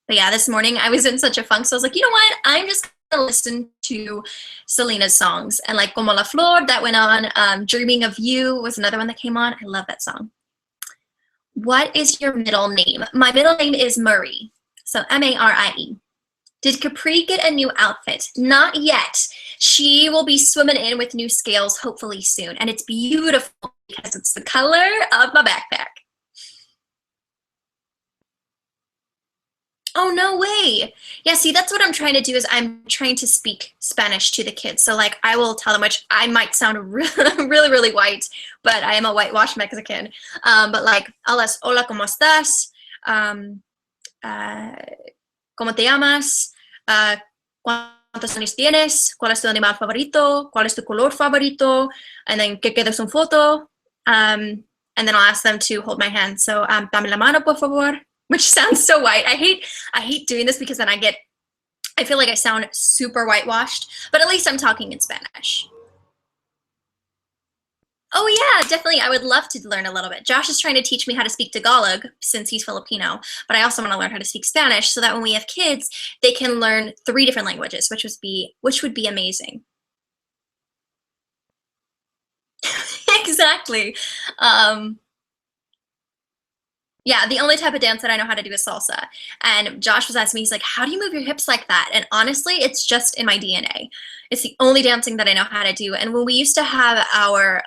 But yeah, this morning I was in such a funk, so I was like, you know what? I'm just gonna listen to Selena's songs. And like Como la Flor, that went on. Dreaming of You was another one that came on. I love that song. What is your middle name? My middle name is Murray, so M-A-R-I-E. Did Capri get a new outfit? Not yet. She will be swimming in with new scales hopefully soon, and it's beautiful because it's the color of my backpack. Oh, no way. Yeah, see, that's what I'm trying to do is I'm trying to speak Spanish to the kids. So like I will tell them, which I might sound really, really white, but I am a whitewashed Mexican. But like, hola, ¿cómo estás? ¿Cómo te llamas? ¿Cuántos años tienes? ¿Cuál es tu animal favorito? ¿Cuál es tu color favorito? And then, ¿qué quieres un foto? And then I'll ask them to hold my hand. So, dame la mano, por favor. Which sounds so white. I hate doing this because then I feel like I sound super whitewashed, but at least I'm talking in Spanish. Oh yeah, definitely. I would love to learn a little bit. Josh is trying to teach me how to speak Tagalog since he's Filipino, but I also want to learn how to speak Spanish so that when we have kids, they can learn 3 different languages, which would be amazing. Exactly. Yeah, the only type of dance that I know how to do is salsa. And Josh was asking me, he's like, how do you move your hips like that? And honestly, it's just in my DNA. It's the only dancing that I know how to do. And when we used to have our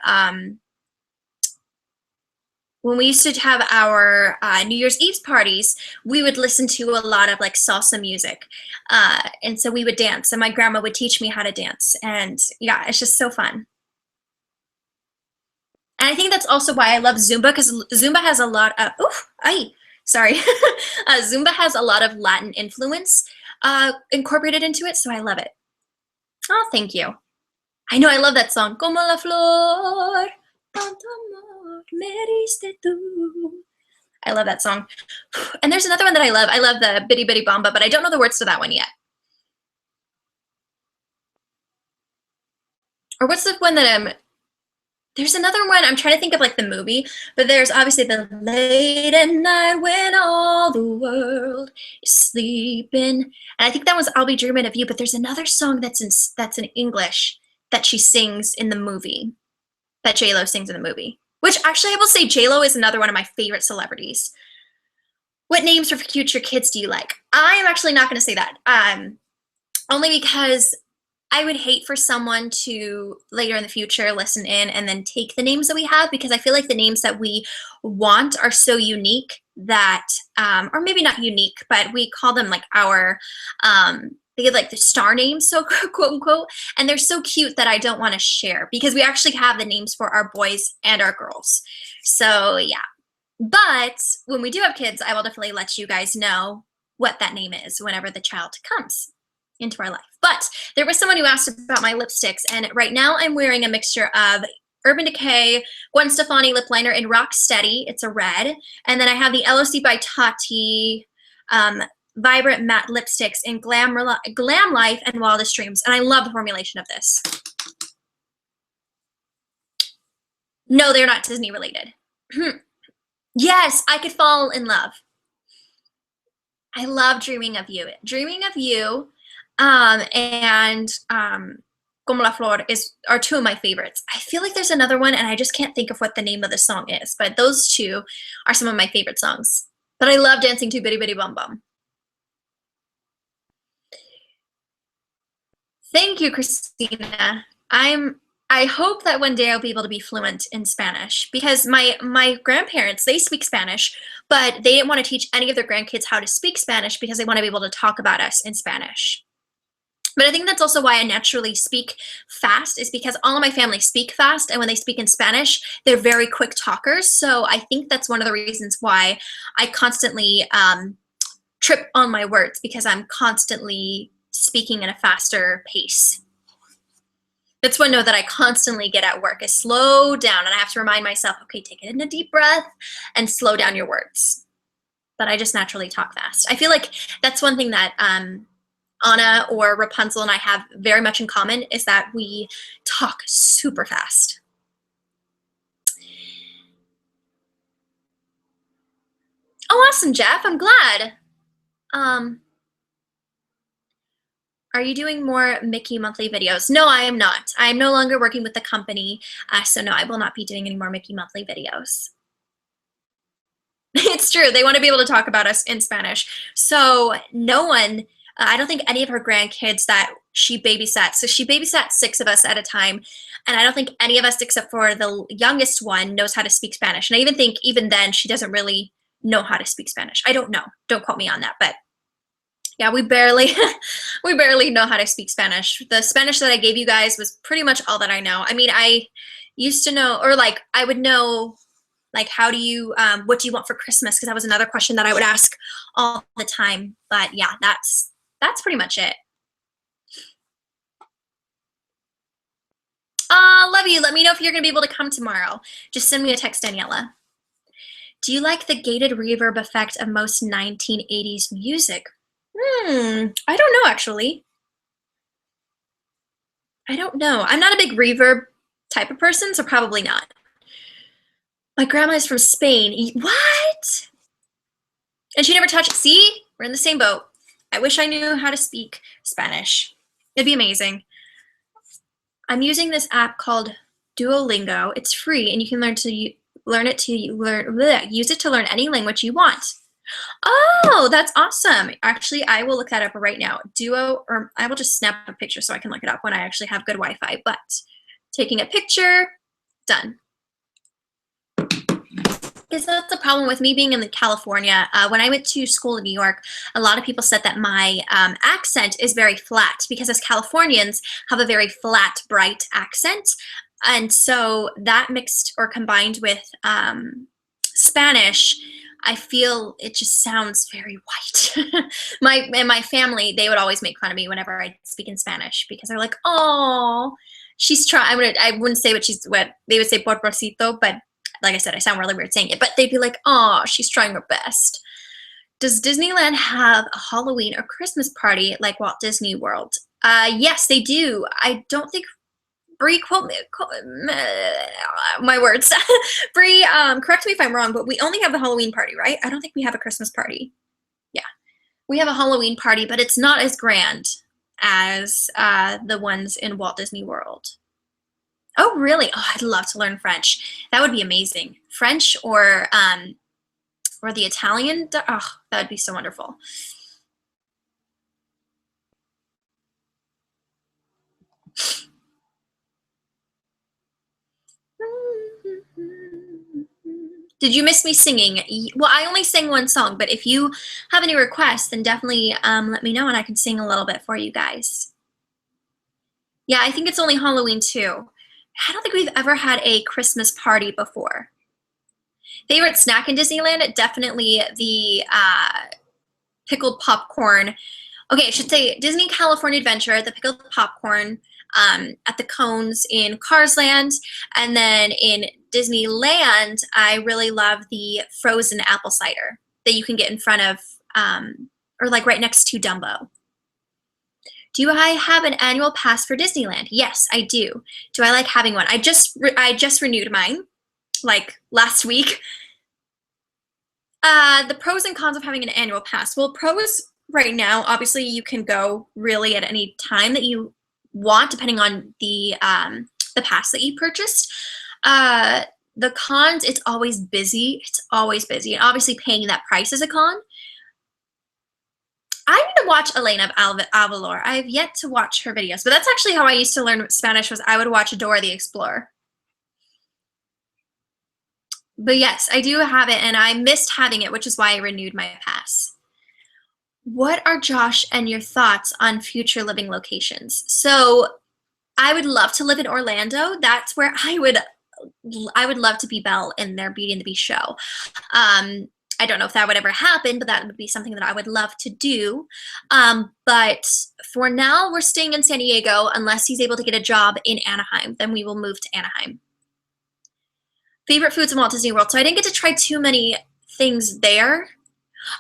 New Year's Eve parties, we would listen to a lot of like salsa music. And so we would dance, and my grandma would teach me how to dance. And yeah, it's just so fun. And I think that's also why I love Zumba, because Zumba has a lot of, Zumba has a lot of Latin influence incorporated into it, so I love it. Oh, thank you. I know, I love that song. Como la flor, tanto amor me diste tú. I love that song. And there's another one that I love. I love the Bitty Bitty Bamba, but I don't know the words to that one yet. Or what's the one that there's another one, I'm trying to think of like the movie, but there's obviously the late at night when all the world is sleeping. And I think that was I'll Be Dreaming of You, but there's another song that's in English that she sings in the movie, that J-Lo sings in the movie. Which actually I will say J-Lo is another one of my favorite celebrities. What names for future kids do you like? I am actually not going to say that. Only because I would hate for someone to later in the future listen in and then take the names that we have, because I feel like the names that we want are so unique that, or maybe not unique, but we call them like they have like the star names, so quote unquote, and they're so cute that I don't want to share because we actually have the names for our boys and our girls. So yeah, but when we do have kids, I will definitely let you guys know what that name is whenever the child comes into our life. But there was someone who asked about my lipsticks, and right now I'm wearing a mixture of Urban Decay, Gwen Stefani lip liner in Rock Steady. It's a red. And then I have the LOC by Tati Vibrant Matte Lipsticks in Glam Life and Wildest Dreams. And I love the formulation of this. No, they're not Disney related. Yes, I Could Fall in Love. I love Dreaming of You. Dreaming of You. Como la Flor are two of my favorites. I feel like there's another one, and I just can't think of what the name of the song is, but those two are some of my favorite songs. But I love dancing to Bitty Bitty Bum Bum. Thank you, Christina. I hope that one day I'll be able to be fluent in Spanish because my grandparents, they speak Spanish, but they didn't want to teach any of their grandkids how to speak Spanish because they want to be able to talk about us in Spanish. But I think that's also why I naturally speak fast, is because all of my family speak fast, and when they speak in Spanish, they're very quick talkers. So I think that's one of the reasons why I constantly trip on my words, because I'm constantly speaking in a faster pace. That's one note that I constantly get at work, is slow down, and I have to remind myself, okay, take it in a deep breath and slow down your words. But I just naturally talk fast. I feel like that's one thing that Anna or Rapunzel and I have very much in common, is that we talk super fast. Oh, awesome, Jeff. I'm glad. Are you doing more Mickey monthly videos? No, I am not. I am no longer working with the company, so no, I will not be doing any more Mickey monthly videos. It's true. They want to be able to talk about us in Spanish. So no one, I don't think any of her grandkids that she babysat, so she babysat 6 of us at a time, and I don't think any of us except for the youngest one knows how to speak Spanish. And I even think even then she doesn't really know how to speak Spanish. I don't know. Don't quote me on that, but yeah, we barely we barely know how to speak Spanish. The Spanish that I gave you guys was pretty much all that I know. I mean, I used to know, or like I would know, like, how do you what do you want for Christmas, because that was another question that I would ask all the time. But yeah, that's pretty much it. Love you. Let me know if you're gonna be able to come tomorrow. Just send me a text, Daniela. Do you like the gated reverb effect of most 1980s music? I don't know, actually. I don't know. I'm not a big reverb type of person, so probably not. My grandma is from Spain. What? And she never touched. See? We're in the same boat. I wish I knew how to speak Spanish. It'd be amazing. I'm using this app called Duolingo. It's free, and you can use it to learn any language you want. Oh, that's awesome. Actually, I will look that up right now. Or I will just snap a picture so I can look it up when I actually have good Wi-Fi. But taking a picture, done. Because that's the problem with me being in California. When I went to school in New York, a lot of people said that my accent is very flat, because as Californians have a very flat, bright accent. And so that mixed or combined with Spanish, I feel it just sounds very white. my family, they would always make fun of me whenever I speak in Spanish, because they're like, "Oh, she's trying." I wouldn't say what they would say, "Porporcito," but like I said, I sound really weird saying it. But they'd be like, "Oh, she's trying her best." Does Disneyland have a Halloween or Christmas party like Walt Disney World? Yes, they do. I don't think. Bree, quote me, my words. Bree, correct me if I'm wrong, but we only have the Halloween party, right? I don't think we have a Christmas party. Yeah, we have a Halloween party, but it's not as grand as the ones in Walt Disney World. Oh, really? Oh, I'd love to learn French. That would be amazing. French or the Italian. Oh, that would be so wonderful. Did you miss me singing? Well, I only sang one song, but if you have any requests, then definitely let me know and I can sing a little bit for you guys. Yeah, I think it's only Halloween too. I don't think we've ever had a Christmas party before. Favorite snack in Disneyland? Definitely the pickled popcorn. Okay, I should say Disney California Adventure, the pickled popcorn at the cones in Cars Land. And then in Disneyland, I really love the frozen apple cider that you can get in front of, or like right next to Dumbo. Do I have an annual pass for Disneyland? Yes, I do. Do I like having one? I just renewed mine, like last week. The pros and cons of having an annual pass. Well, pros right now, obviously you can go really at any time that you want, depending on the pass that you purchased. The cons, it's always busy. It's always busy. And obviously paying that price is a con. I need to watch Elena of Avalor. I have yet to watch her videos, but that's actually how I used to learn Spanish, was I would watch Dora the Explorer. But yes, I do have it, and I missed having it, which is why I renewed my pass. What are Josh and your thoughts on future living locations? So I would love to live in Orlando. That's where I would love to be Belle in their Beauty and the Beast show. I don't know if that would ever happen, but that would be something that I would love to do. But for now, we're staying in San Diego unless he's able to get a job in Anaheim. Then we will move to Anaheim. Favorite foods in Walt Disney World. So I didn't get to try too many things there.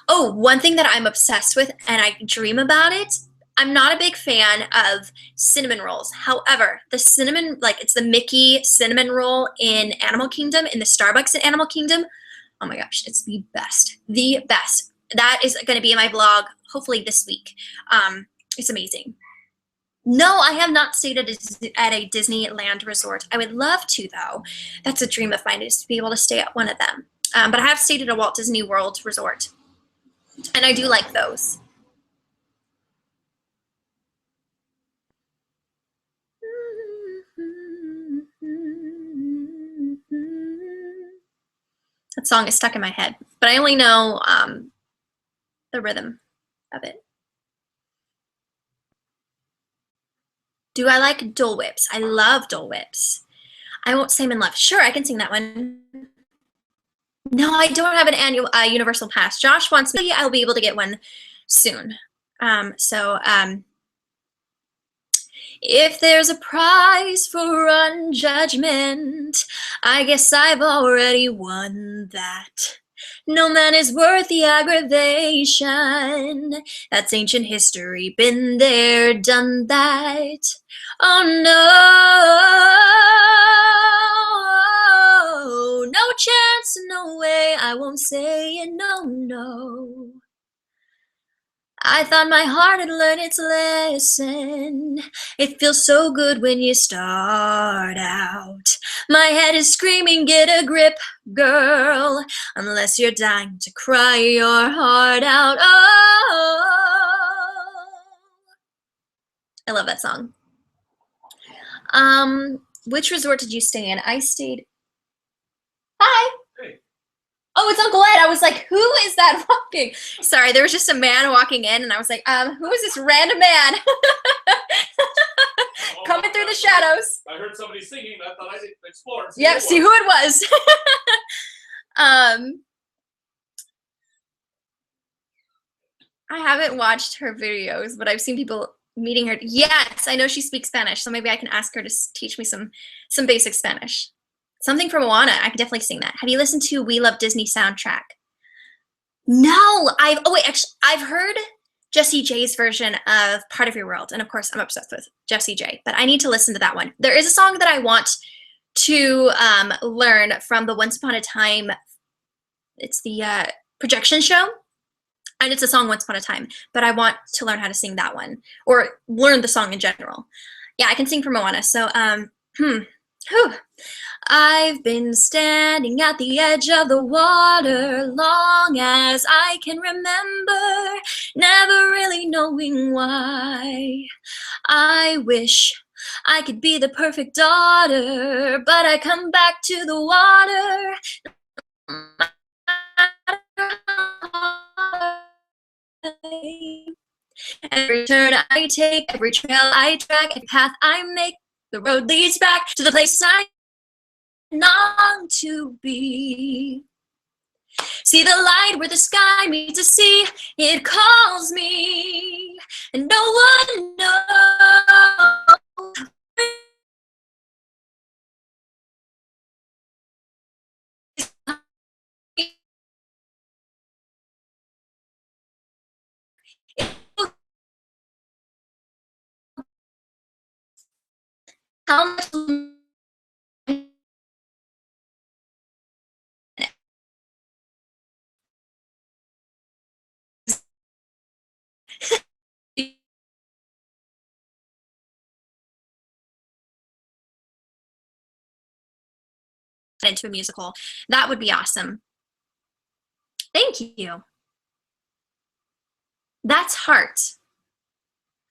Oh, one thing that I'm obsessed with, and I dream about it, I'm not a big fan of cinnamon rolls. However, the cinnamon, like it's the Mickey cinnamon roll in Animal Kingdom, in the Starbucks in Animal Kingdom. Oh my gosh, it's the best. The best. That is going to be in my vlog, hopefully this week. It's amazing. No, I have not stayed at a Disneyland resort. I would love to, though. That's a dream of mine, is to be able to stay at one of them. But I have stayed at a Walt Disney World resort, and I do like those. That song is stuck in my head, but I only know the rhythm of it. Do I like Dole Whips? I love Dole Whips. I won't sing in love. Sure, I can sing that one. No, I don't have an annual Universal Pass. Josh wants me. I'll be able to get one soon. If there's a prize for judgment, I guess I've already won that. No man is worth the aggravation. That's ancient history. Been there, done that. Oh no, no chance, no way. I won't say it, no, no. I thought my heart had learned its lesson. It feels so good when you start out. My head is screaming, get a grip, girl, unless you're dying to cry your heart out. Oh, I love that song. Which resort did you stay in? I stayed. Hi. Hey. Oh, it's Uncle Ed. I was like, who is that walking? Sorry, there was just a man walking in, and I was like, who is this random man? Coming through the shadows. I heard somebody singing. I thought I'd explore. Yep, see who it was. I haven't watched her videos, but I've seen people meeting her. Yes, I know she speaks Spanish, so maybe I can ask her to teach me some basic Spanish. Something from Moana. I could definitely sing that. Have you listened to We Love Disney soundtrack? No, I've heard Jessie J's version of Part of Your World, and of course I'm obsessed with Jessie J, but I need to listen to that one. There is a song that I want to learn from the Once Upon a Time, it's the projection show, and it's a song Once Upon a Time, but I want to learn how to sing that one, or learn the song in general. Yeah, I can sing for Moana, so I've been standing at the edge of the water long as I can remember, never really knowing why. I wish I could be the perfect daughter, but I come back to the water. Every turn I take, every trail I track, every path I make, the road leads back to the place I long to be. See the light where the sky meets the sea, it calls me, and no one knows. How much into a musical. That would be awesome. Thank you. That's Heart.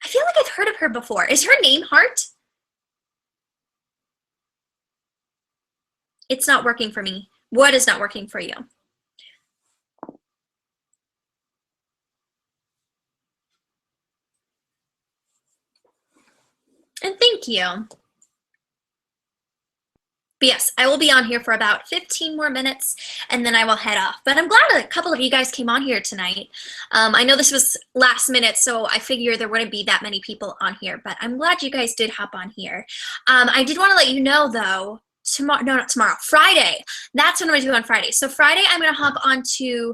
I feel like I've heard of her before. Is her name Heart? It's not working for me. What is not working for you? And thank you. But yes, I will be on here for about 15 more minutes and then I will head off. But I'm glad a couple of you guys came on here tonight. I know this was last minute, so I figure there wouldn't be that many people on here, but I'm glad you guys did hop on here. I did want to let you know though, tomorrow, no, not tomorrow, Friday. That's what I'm gonna do on Friday. So Friday, I'm gonna hop onto,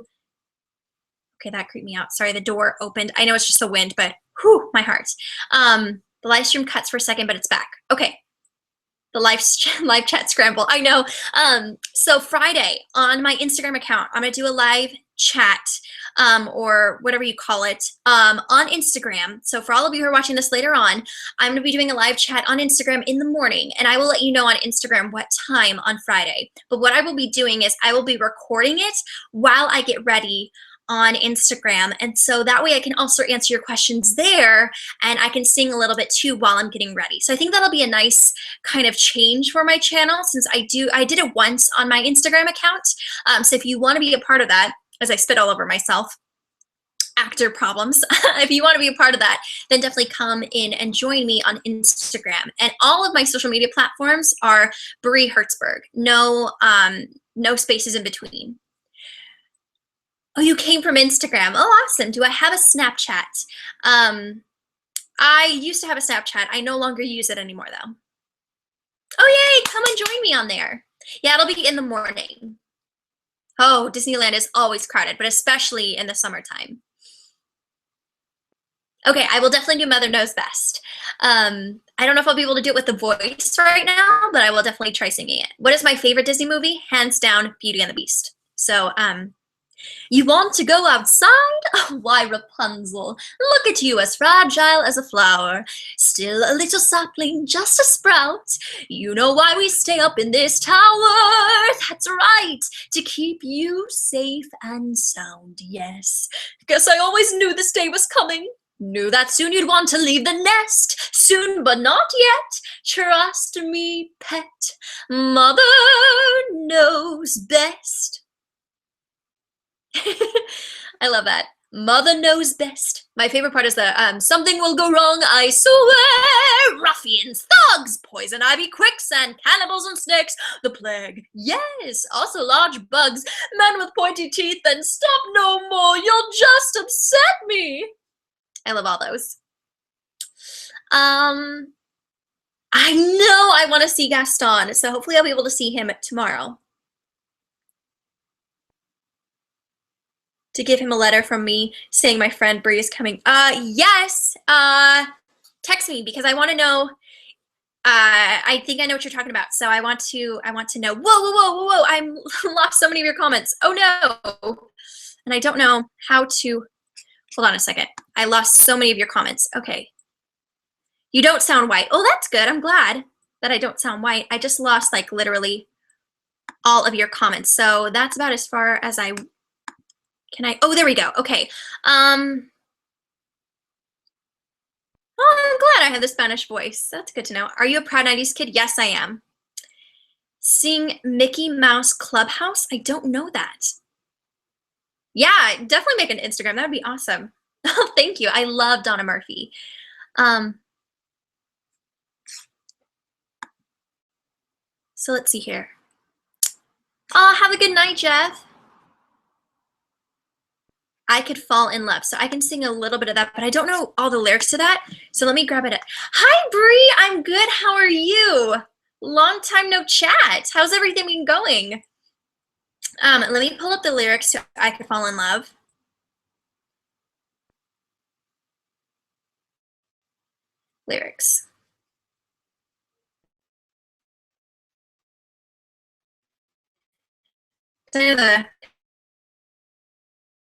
okay, that creeped me out. Sorry, the door opened. I know it's just the wind, but whew, my heart. The live stream cuts for a second, but it's back. Okay. The live chat scramble. I know. So Friday on my Instagram account, I'm gonna do a live chat or whatever you call it on Instagram. So for all of you who are watching this later on, I'm gonna be doing a live chat on Instagram in the morning, and I will let you know on Instagram what time on Friday. But what I will be doing is I will be recording it while I get ready on Instagram, and so that way I can also answer your questions there, and I can sing a little bit too while I'm getting ready. So I think that'll be a nice kind of change for my channel, since I did it once on my Instagram account. So if you want to be a part of that, as I spit all over myself, actor problems, if you want to be a part of that, then definitely come in and join me on Instagram. And all of my social media platforms are Brie Hertzberg. No spaces in between. Oh, you came from Instagram. Oh, awesome. Do I have a Snapchat? I used to have a Snapchat. I no longer use it anymore, though. Oh, yay. Come and join me on there. Yeah, it'll be in the morning. Oh, Disneyland is always crowded, but especially in the summertime. Okay, I will definitely do Mother Knows Best. I don't know if I'll be able to do it with the voice right now, but I will definitely try singing it. What is my favorite Disney movie? Hands down, Beauty and the Beast. So, you want to go outside? Oh, why, Rapunzel, look at you as fragile as a flower, still a little sapling, just a sprout. You know why we stay up in this tower. That's right, to keep you safe and sound, yes. Guess I always knew this day was coming. Knew that soon you'd want to leave the nest. Soon, but not yet. Trust me, pet. Mother knows best. I love that. Mother knows best. My favorite part is the something will go wrong, I swear. Ruffians, thugs, poison ivy, quicksand, cannibals and snakes, the plague. Yes, also large bugs, men with pointy teeth, and stop no more. You'll just upset me. I love all those. I know I want to see Gaston, so hopefully I'll be able to see him tomorrow. To give him a letter from me saying my friend Bree is coming. Yes. Text me because I want to know. I think I know what you're talking about. So I want to know. Whoa. I'm lost so many of your comments. Oh no. And I don't know how to, hold on a second. I lost so many of your comments. Okay. You don't sound white. Oh, that's good. I'm glad that I don't sound white. I just lost like literally all of your comments. So that's about as far as I oh, there we go. Okay. Oh, I'm glad I have the Spanish voice. That's good to know. Are you a Proud 90s kid? Yes, I am. Sing Mickey Mouse Clubhouse? I don't know that. Yeah, definitely make an Instagram. That would be awesome. Oh, thank you. I love Donna Murphy. So let's see here. Oh, have a good night, Jeff. I could fall in love. So I can sing a little bit of that, but I don't know all the lyrics to that. So let me grab it. Hi, Bree. I'm good. How are you? Long time no chat. How's everything been going? Let me pull up the lyrics to I Could Fall in Love. Lyrics.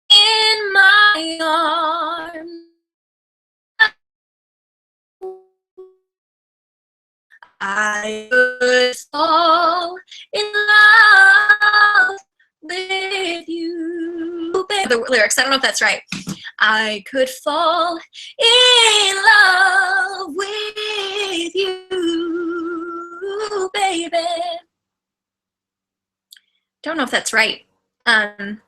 In my arms, I could fall in of the lyrics. I don't know if that's right. I could fall in love with you, baby. Don't know if that's right. And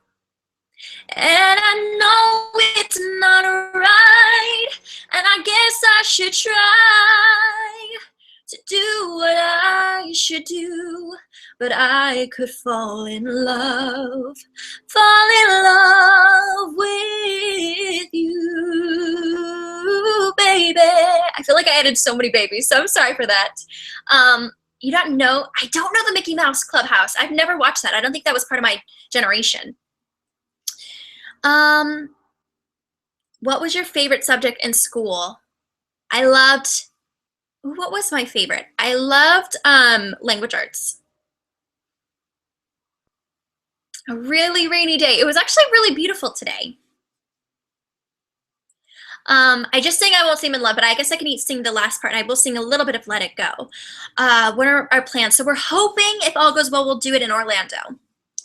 I know it's not right, and I guess I should try to do what I should do, but I could fall in love with you, baby. I feel like I added so many babies, so I'm sorry for that. I don't know the Mickey Mouse Clubhouse. I've never watched that. I don't think that was part of my generation. What was your favorite subject in school? What was my favorite? I loved language arts. A really rainy day. It was actually really beautiful today. I just sang I Won't Seem in Love, but I guess I can sing the last part, and I will sing a little bit of Let It Go. What are our plans? So we're hoping, if all goes well, we'll do it in Orlando.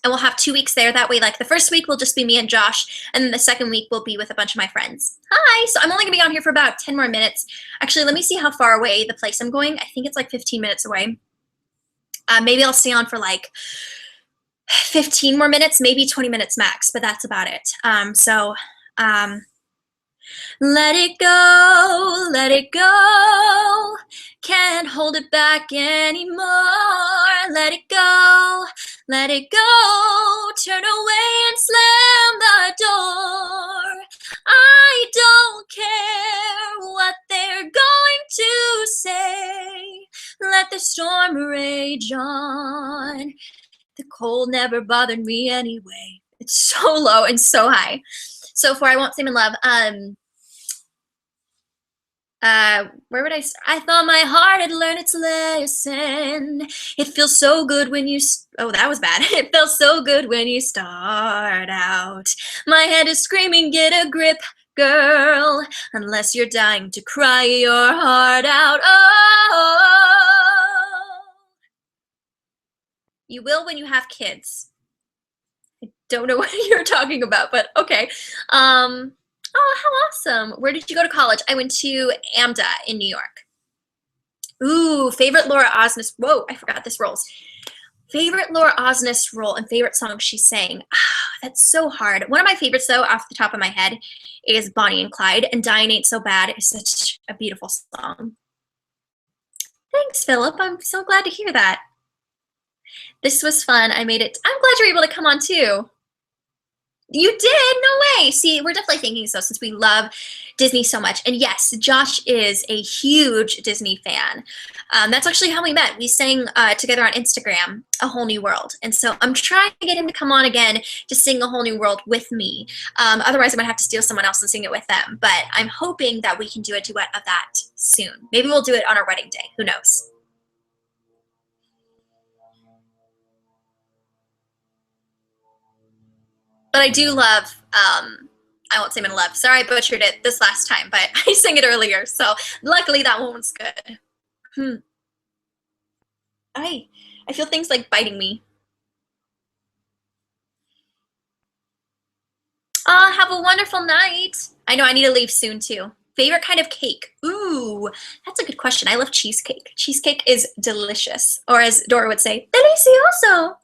And we'll have 2 weeks there. That way, like, the first week will just be me and Josh, and then the second week will be with a bunch of my friends. Hi! So I'm only going to be on here for about 10 more minutes. Actually, let me see how far away the place I'm going. I think it's like 15 minutes away. Maybe I'll stay on for like 15 more minutes, maybe 20 minutes max, but that's about it. Let it go, let it go. Can't hold it back anymore. Let it go, let it go. Turn away and slam the door. I don't care what they're going to say. Let the storm rage on. The cold never bothered me anyway. It's so low and so high. So for I Won't Seem in Love, where would I thought my heart had learned its lesson. It feels so good when you, oh, that was bad. It felt so good when you start out. My head is screaming, get a grip, girl, unless you're dying to cry your heart out. Oh, you will when you have kids. I don't know what you're talking about, but okay. Oh, how awesome. Where did you go to college? I went to AMDA in New York. Ooh, favorite Laura Osnes. Whoa, I forgot this rolls. Favorite Laura Osnes role and favorite song she sang. That's so hard. One of my favorites, though, off the top of my head, is Bonnie and Clyde, and Dying Ain't So Bad is such a beautiful song. Thanks, Philip. I'm so glad to hear that. This was fun. I made it. I'm glad you're able to come on, too. You did? No way. See, we're definitely thinking so since we love Disney so much. And yes, Josh is a huge Disney fan. That's actually how we met. We sang together on Instagram, A Whole New World. And so I'm trying to get him to come on again to sing A Whole New World with me. Otherwise, I'm going to have to steal someone else and sing it with them. But I'm hoping that we can do a duet of that soon. Maybe we'll do it on our wedding day. Who knows? But I do love I Won't Seem in Love. Sorry I butchered it this last time, but I sang it earlier, so luckily that one was good. I feel things like biting me. Have a wonderful night. I know I need to leave soon too. Favorite kind of cake? Ooh, that's a good question. I love cheesecake. Cheesecake is delicious, or as Dora would say, delicioso.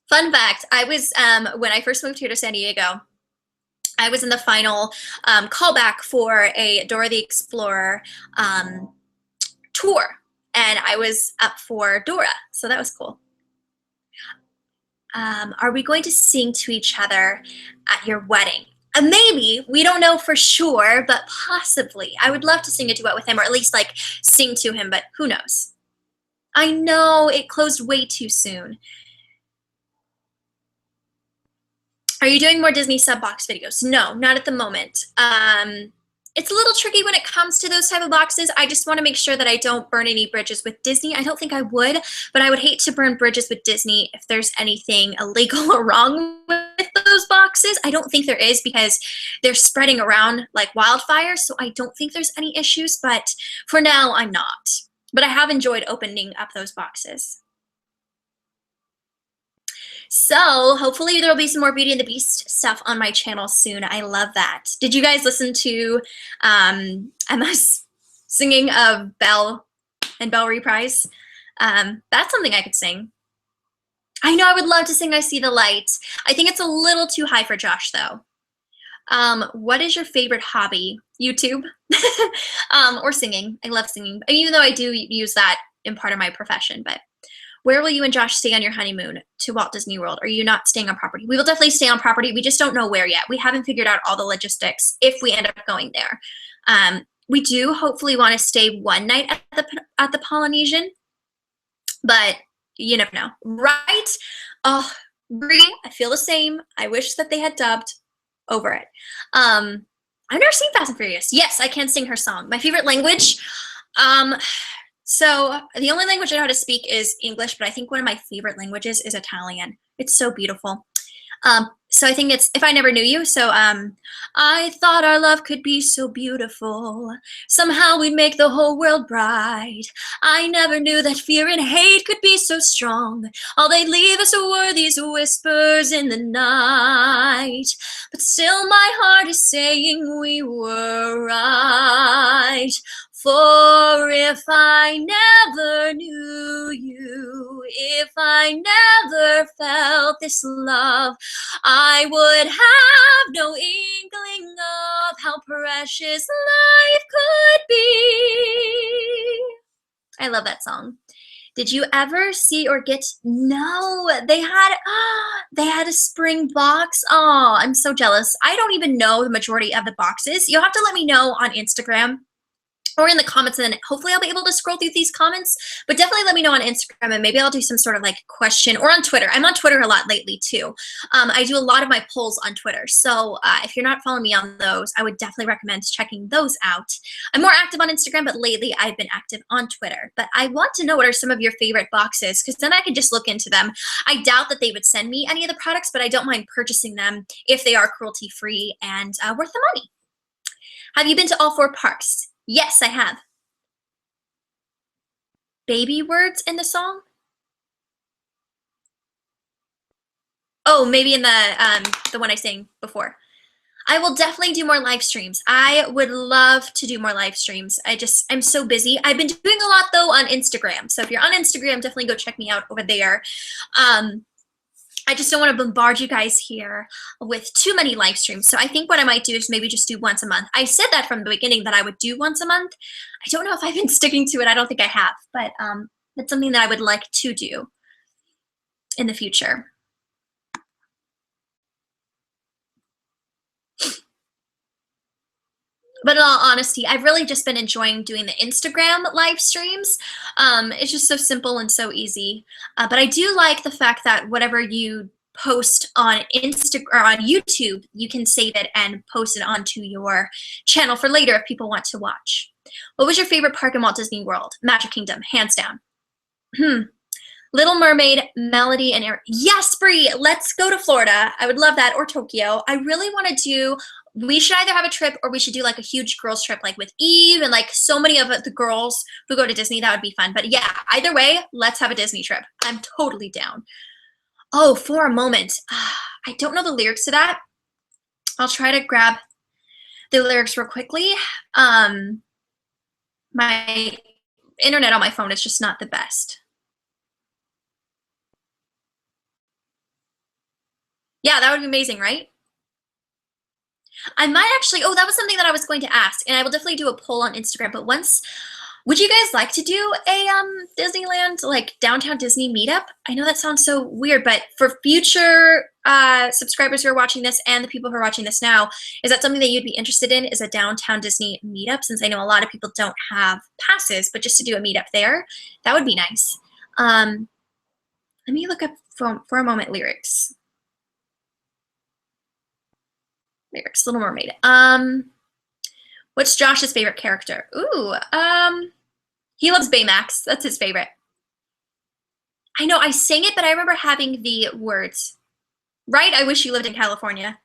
Fun fact, I was, when I first moved here to San Diego, I was in the final callback for a Dora the Explorer tour, and I was up for Dora, so that was cool. Are we going to sing to each other at your wedding? Maybe. We don't know for sure, but possibly. I would love to sing a duet with him, or at least like sing to him, but who knows? I know, it closed way too soon. Are you doing more Disney sub box videos? No, not at the moment. It's a little tricky when it comes to those type of boxes. I just want to make sure that I don't burn any bridges with Disney. I don't think I would, but I would hate to burn bridges with Disney if there's anything illegal or wrong with those boxes. I don't think there is because they're spreading around like wildfire, so I don't think there's any issues, but for now, I'm not. But I have enjoyed opening up those boxes. So hopefully there will be some more Beauty and the Beast stuff on my channel soon. I love that. Did you guys listen to Emma's singing of Belle and Belle Reprise? That's something I could sing. I know I would love to sing I See the Light. I think it's a little too high for Josh though. What is your favorite hobby? YouTube or singing. I love singing, even though I do use that in part of my profession. But where will you and Josh stay on your honeymoon? To Walt Disney World? Are you not staying on property? We will definitely stay on property. We just don't know where yet. We haven't figured out all the logistics if we end up going there. We do hopefully want to stay one night at the Polynesian, but you never know, right? Oh, Brie, I feel the same. I wish that they had dubbed over it. I've never seen Fast and Furious. Yes, I can sing her song. My favorite language, so the only language I know how to speak is English, but I think one of my favorite languages is Italian. It's so beautiful. So I think it's If I Never Knew You. So I thought our love could be so beautiful. Somehow we'd make the whole world bright. I never knew that fear and hate could be so strong. All they'd leave us were these whispers in the night. But still my heart is saying we were right. For if I never knew you, if I never felt this love, I would have no inkling of how precious life could be. I love that song. Did you ever see or get? No, they had a spring box. Oh, I'm so jealous. I don't even know the majority of the boxes. You'll have to let me know on Instagram or in the comments, and then hopefully I'll be able to scroll through these comments, but definitely let me know on Instagram, and maybe I'll do some sort of like question, or on Twitter. I'm on Twitter a lot lately too. I do a lot of my polls on Twitter, so if you're not following me on those, I would definitely recommend checking those out. I'm more active on Instagram, but lately I've been active on Twitter. But I want to know what are some of your favorite boxes, because then I can just look into them. I doubt that they would send me any of the products, but I don't mind purchasing them if they are cruelty-free and worth the money. Have you been to all 4 parks? Yes, I have. Baby words in the song? Oh, maybe in the one I sang before. I will definitely do more live streams. I would love to do more live streams. I'm so busy. I've been doing a lot though on Instagram. So if you're on Instagram, definitely go check me out over there. I just don't want to bombard you guys here with too many live streams. So I think what I might do is maybe just do once a month. I said that from the beginning that I would do once a month. I don't know if I've been sticking to it. I don't think I have, but that's something that I would like to do in the future. But in all honesty, I've really just been enjoying doing the Instagram live streams. It's just so simple and so easy. But I do like the fact that whatever you post on Instagram or on YouTube, you can save it and post it onto your channel for later if people want to watch. What was your favorite park in Walt Disney World? Magic Kingdom, hands down. Little Mermaid, Melody, and Air. Yes, Brie, let's go to Florida. I would love that, or Tokyo. I really want to do, we should either have a trip or we should do like a huge girls trip, like with Eve and like so many of the girls who go to Disney. That would be fun. But yeah, either way, let's have a Disney trip. I'm totally down. Oh, For a Moment. I don't know the lyrics to that. I'll try to grab the lyrics real quickly. My internet on my phone is just not the best. Yeah, that would be amazing, right? I might actually, oh, that was something that I was going to ask, and I will definitely do a poll on Instagram, but would you guys like to do a Disneyland, like downtown Disney meetup? I know that sounds so weird, but for future subscribers who are watching this and the people who are watching this now, is that something that you'd be interested in, is a downtown Disney meetup? Since I know a lot of people don't have passes, but just to do a meetup there, that would be nice. Let me look up For a Moment lyrics. Lyrics, Little Mermaid. What's Josh's favorite character? Ooh, he loves Baymax. That's his favorite. I know, I sang it, but I remember having the words. Right? I wish you lived in California.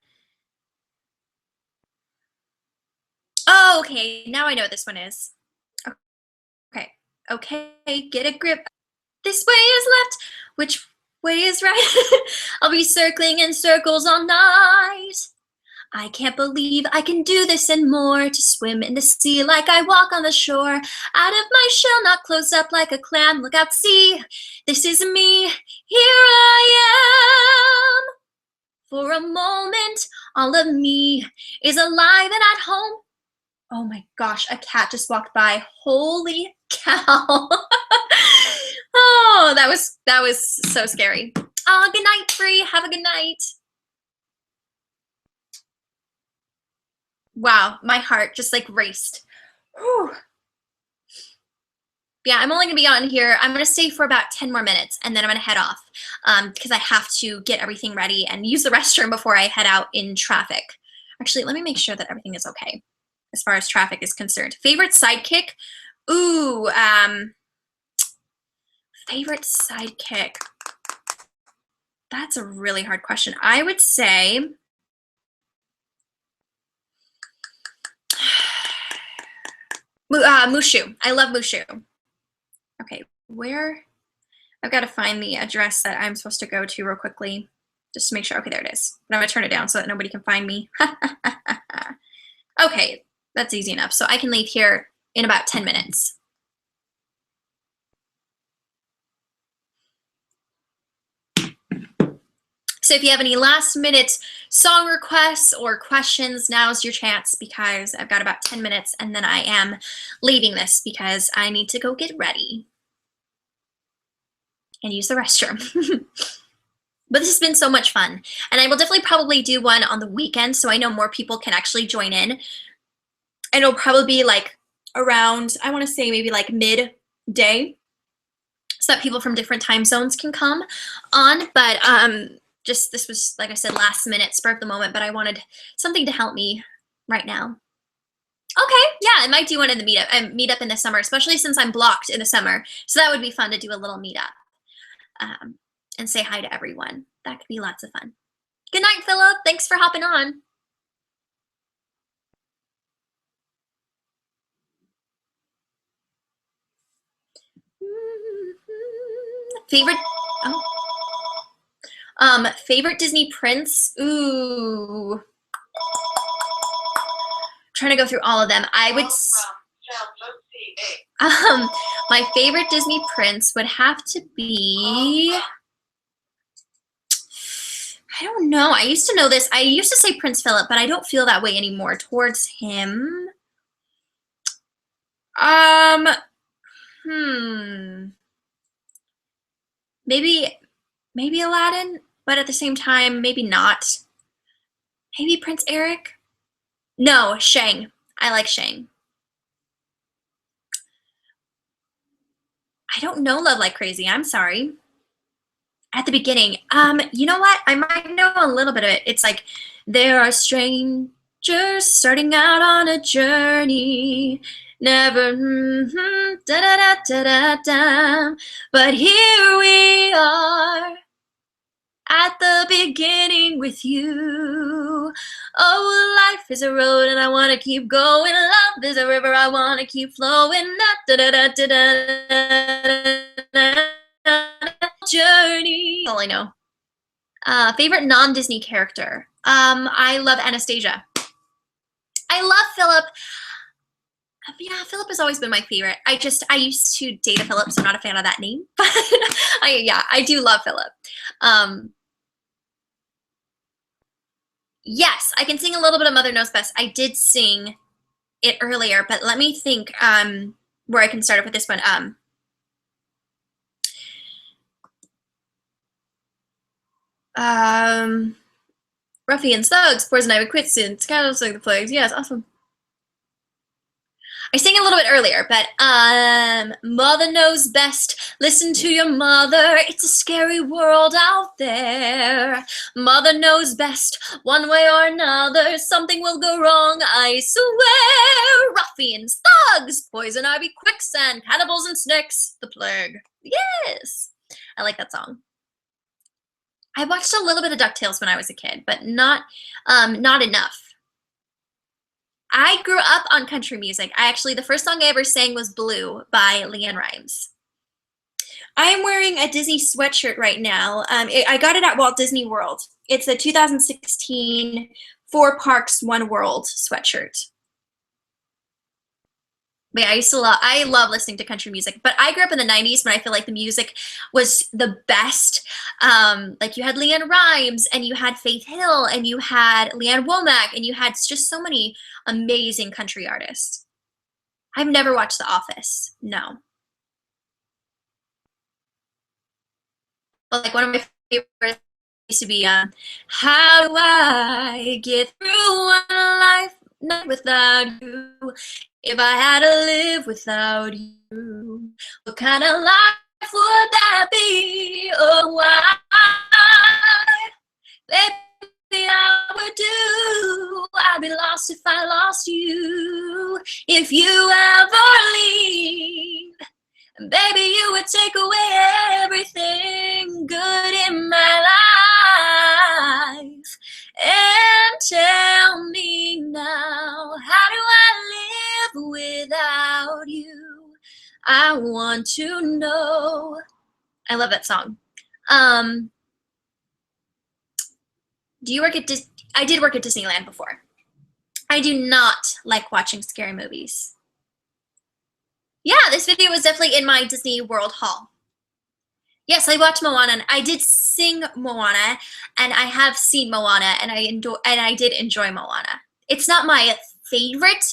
Oh, okay. Now I know what this one is. Okay. Okay, get a grip. This way is left. way is right. I'll be circling in circles all night. I can't believe I can do this and more, to swim in the sea like I walk on the shore. Out of my shell, not close up like a clam. Look out, see, this is me. Here I am. For a moment, all of me is alive and at home. Oh my gosh, a cat just walked by. Holy cow. Oh, that was so scary. Oh, good night, Bree. Have a good night. Wow, my heart just like raced. Whew. Yeah, I'm only gonna be on here. I'm gonna stay for about 10 more minutes and then I'm gonna head off because I have to get everything ready and use the restroom before I head out in traffic. Actually, let me make sure that everything is okay as far as traffic is concerned. Favorite sidekick? Ooh, favorite sidekick. That's a really hard question. I would say Mushu. I love Mushu. Okay, where? I've got to find the address that I'm supposed to go to real quickly, just to make sure. Okay, there it is. But I'm gonna turn it down so that nobody can find me. Okay, that's easy enough. So I can leave here in about 10 minutes. So if you have any last minute song requests or questions, now's your chance because I've got about 10 minutes and then I am leaving this because I need to go get ready and use the restroom. But this has been so much fun. And I will definitely probably do one on the weekend so I know more people can actually join in. And it'll probably be like around, I want to say maybe like midday so that people from different time zones can come on. But just this was, like I said, last minute, spur of the moment, but I wanted something to help me right now. Okay, yeah, I might do one in the meetup in the summer, especially since I'm blocked in the summer. So that would be fun to do a little meetup and say hi to everyone. That could be lots of fun. Good night, Philip. Thanks for hopping on. Favorite? Oh. Favorite Disney prince? Ooh. Trying to go through all of them. I would. My favorite Disney prince would have to be. I don't know. I used to know this. I used to say Prince Philip, but I don't feel that way anymore towards him. Maybe Aladdin, but at the same time, maybe not. Maybe Prince Eric? No, Shang. I like Shang. I don't know Love Like Crazy. I'm sorry. At the beginning, you know what? I might know a little bit of it. It's like, there are strangers starting out on a journey. Never, da da da da da da. But here we are at the beginning with you. Oh, life is a road and I want to keep going. Love is a river, I want to keep flowing. Da da da da da da. Journey. All I know. Favorite non-Disney character? I love Anastasia. I love Philip. Yeah, Philip has always been my favorite. I used to date a Philip, so I'm not a fan of that name. But I do love Philip. Yes, I can sing a little bit of Mother Knows Best. I did sing it earlier, but let me think where I can start off with this one. Ruffians, thugs, poison ivy, quit soon, scandals like the plagues. Yes, awesome. I sang a little bit earlier, but Mother Knows Best. Listen to your mother. It's a scary world out there. Mother knows best. One way or another, something will go wrong, I swear. Ruffians, thugs, poison ivy, quicksand, cannibals and snakes, the plague. Yes, I like that song. I watched a little bit of DuckTales when I was a kid, but not enough. I grew up on country music. The first song I ever sang was Blue by LeAnn Rimes. I'm wearing a Disney sweatshirt right now. I got it at Walt Disney World. It's a 2016 Four Parks, One World sweatshirt. But yeah, I love listening to country music, but I grew up in the 90s when I feel like the music was the best. Like you had Leanne Rimes and you had Faith Hill and you had Leanne Womack and you had just so many amazing country artists. I've never watched The Office, no. But like one of my favorites used to be How Do I Get Through One Life Night Without You? If I had to live without you, what kind of life would that be? Oh, why? Baby, I would do. I'd be lost if I lost you. If you ever leave, baby, you would take away everything good in my life. And tell me now, how do I live without you? I want to know. I love that song. Do you work at I did work at Disneyland before. I do not like watching scary movies. Yeah, this video was definitely in my Disney World haul. Yes, I watched Moana and I did sing Moana and I have seen Moana and I did enjoy Moana. It's not my favorite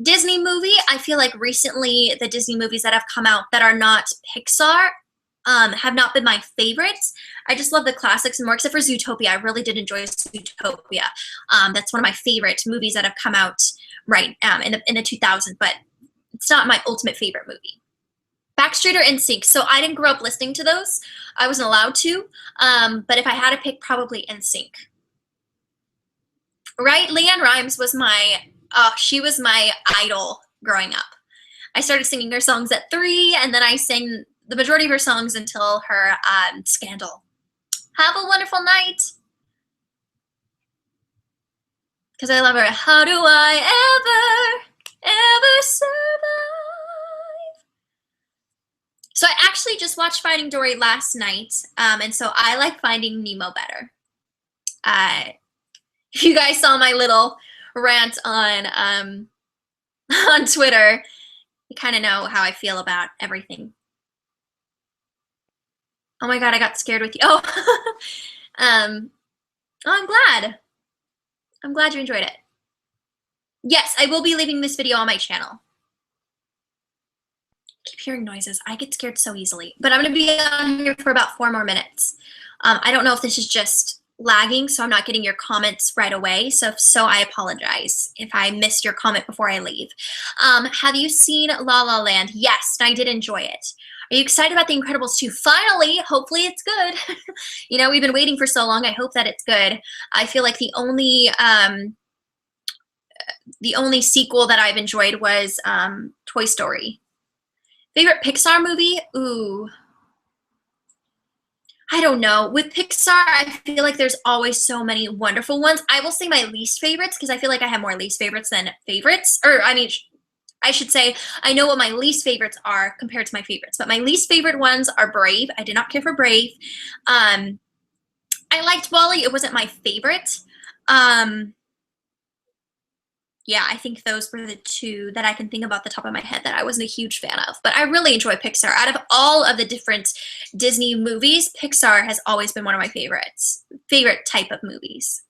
Disney movie. I feel like recently the Disney movies that have come out that are not Pixar have not been my favorites. I just love the classics more, except for Zootopia. I really did enjoy Zootopia. That's one of my favorite movies that have come out right in the 2000s, but it's not my ultimate favorite movie. Backstreet or NSYNC. So I didn't grow up listening to those. I wasn't allowed to. But if I had to pick, probably NSYNC. Right? Leanne Rimes was she was my idol growing up. I started singing her songs at 3, and then I sang the majority of her songs until her Scandal. Have a wonderful night. Because I love her. How do I ever survive? So I actually just watched Finding Dory last night, and so I like Finding Nemo better. If you guys saw my little rant on Twitter, you kind of know how I feel about everything. Oh my god, I got scared with you. Oh, I'm glad. I'm glad you enjoyed it. Yes, I will be leaving this video on my channel. I keep hearing noises. I get scared so easily. But I'm going to be on here for about 4 more minutes. I don't know if this is just lagging, so I'm not getting your comments right away. So if so, I apologize if I missed your comment before I leave. Have you seen La La Land? Yes, I did enjoy it. Are you excited about The Incredibles 2? Finally, hopefully it's good. You know, we've been waiting for so long. I hope that it's good. I feel like the only sequel that I've enjoyed was Toy Story. Favorite Pixar movie? Ooh. I don't know. With Pixar, I feel like there's always so many wonderful ones. I will say my least favorites because I feel like I have more least favorites than favorites. Or, I mean, I should say I know what my least favorites are compared to my favorites. But my least favorite ones are Brave. I did not care for Brave. I liked WALL-E. It wasn't my favorite. Yeah, I think those were the 2 that I can think about the top of my head that I wasn't a huge fan of. But I really enjoy Pixar. Out of all of the different Disney movies, Pixar has always been one of my favorites. Favorite type of movies.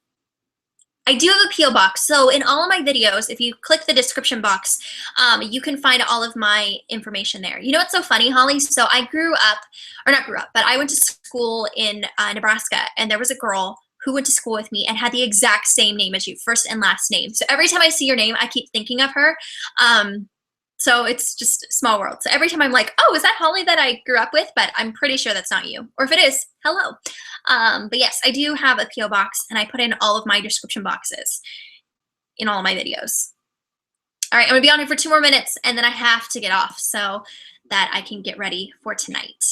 I do have a P.O. box. So in all of my videos, if you click the description box, you can find all of my information there. You know what's so funny, Holly? So I grew up, or not grew up, but I went to school in Nebraska, and there was a girl who went to school with me and had the exact same name as you, first and last name. So every time I see your name, I keep thinking of her. So it's just a small world. So every time I'm like, oh, is that Holly that I grew up with? But I'm pretty sure that's not you. Or if it is, hello. But yes, I do have a P.O. box, and I put in all of my description boxes in all of my videos. All right, I'm going to be on here for 2 more minutes, and then I have to get off so that I can get ready for tonight.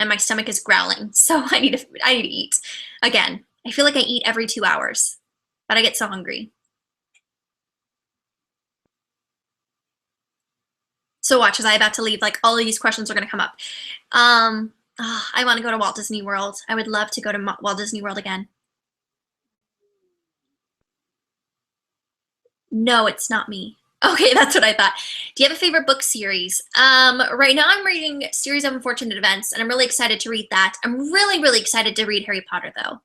And my stomach is growling, so I need to eat. Again, I feel like I eat every 2 hours, but I get so hungry. So watch, as I about to leave, like all of these questions are gonna come up. I want to go to Walt Disney World. I would love to go to Walt Disney World again. No, it's not me. Okay, that's what I thought. Do you have a favorite book series? Right now I'm reading Series of Unfortunate Events, and I'm really excited to read that. I'm really, really excited to read Harry Potter, though.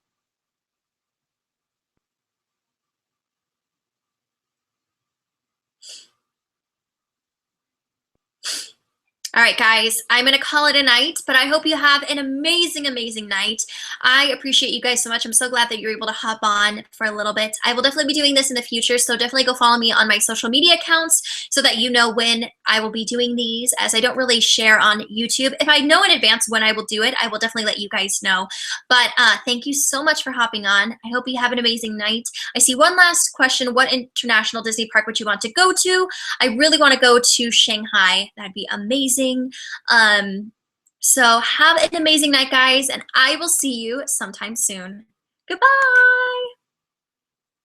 All right, guys, I'm going to call it a night, but I hope you have an amazing, amazing night. I appreciate you guys so much. I'm so glad that you're able to hop on for a little bit. I will definitely be doing this in the future, so definitely go follow me on my social media accounts so that you know when I will be doing these, as I don't really share on YouTube. If I know in advance when I will do it, I will definitely let you guys know. But thank you so much for hopping on. I hope you have an amazing night. I see one last question. What international Disney park would you want to go to? I really want to go to Shanghai. That'd be amazing. So have an amazing night, guys, and I will see you sometime soon. Goodbye.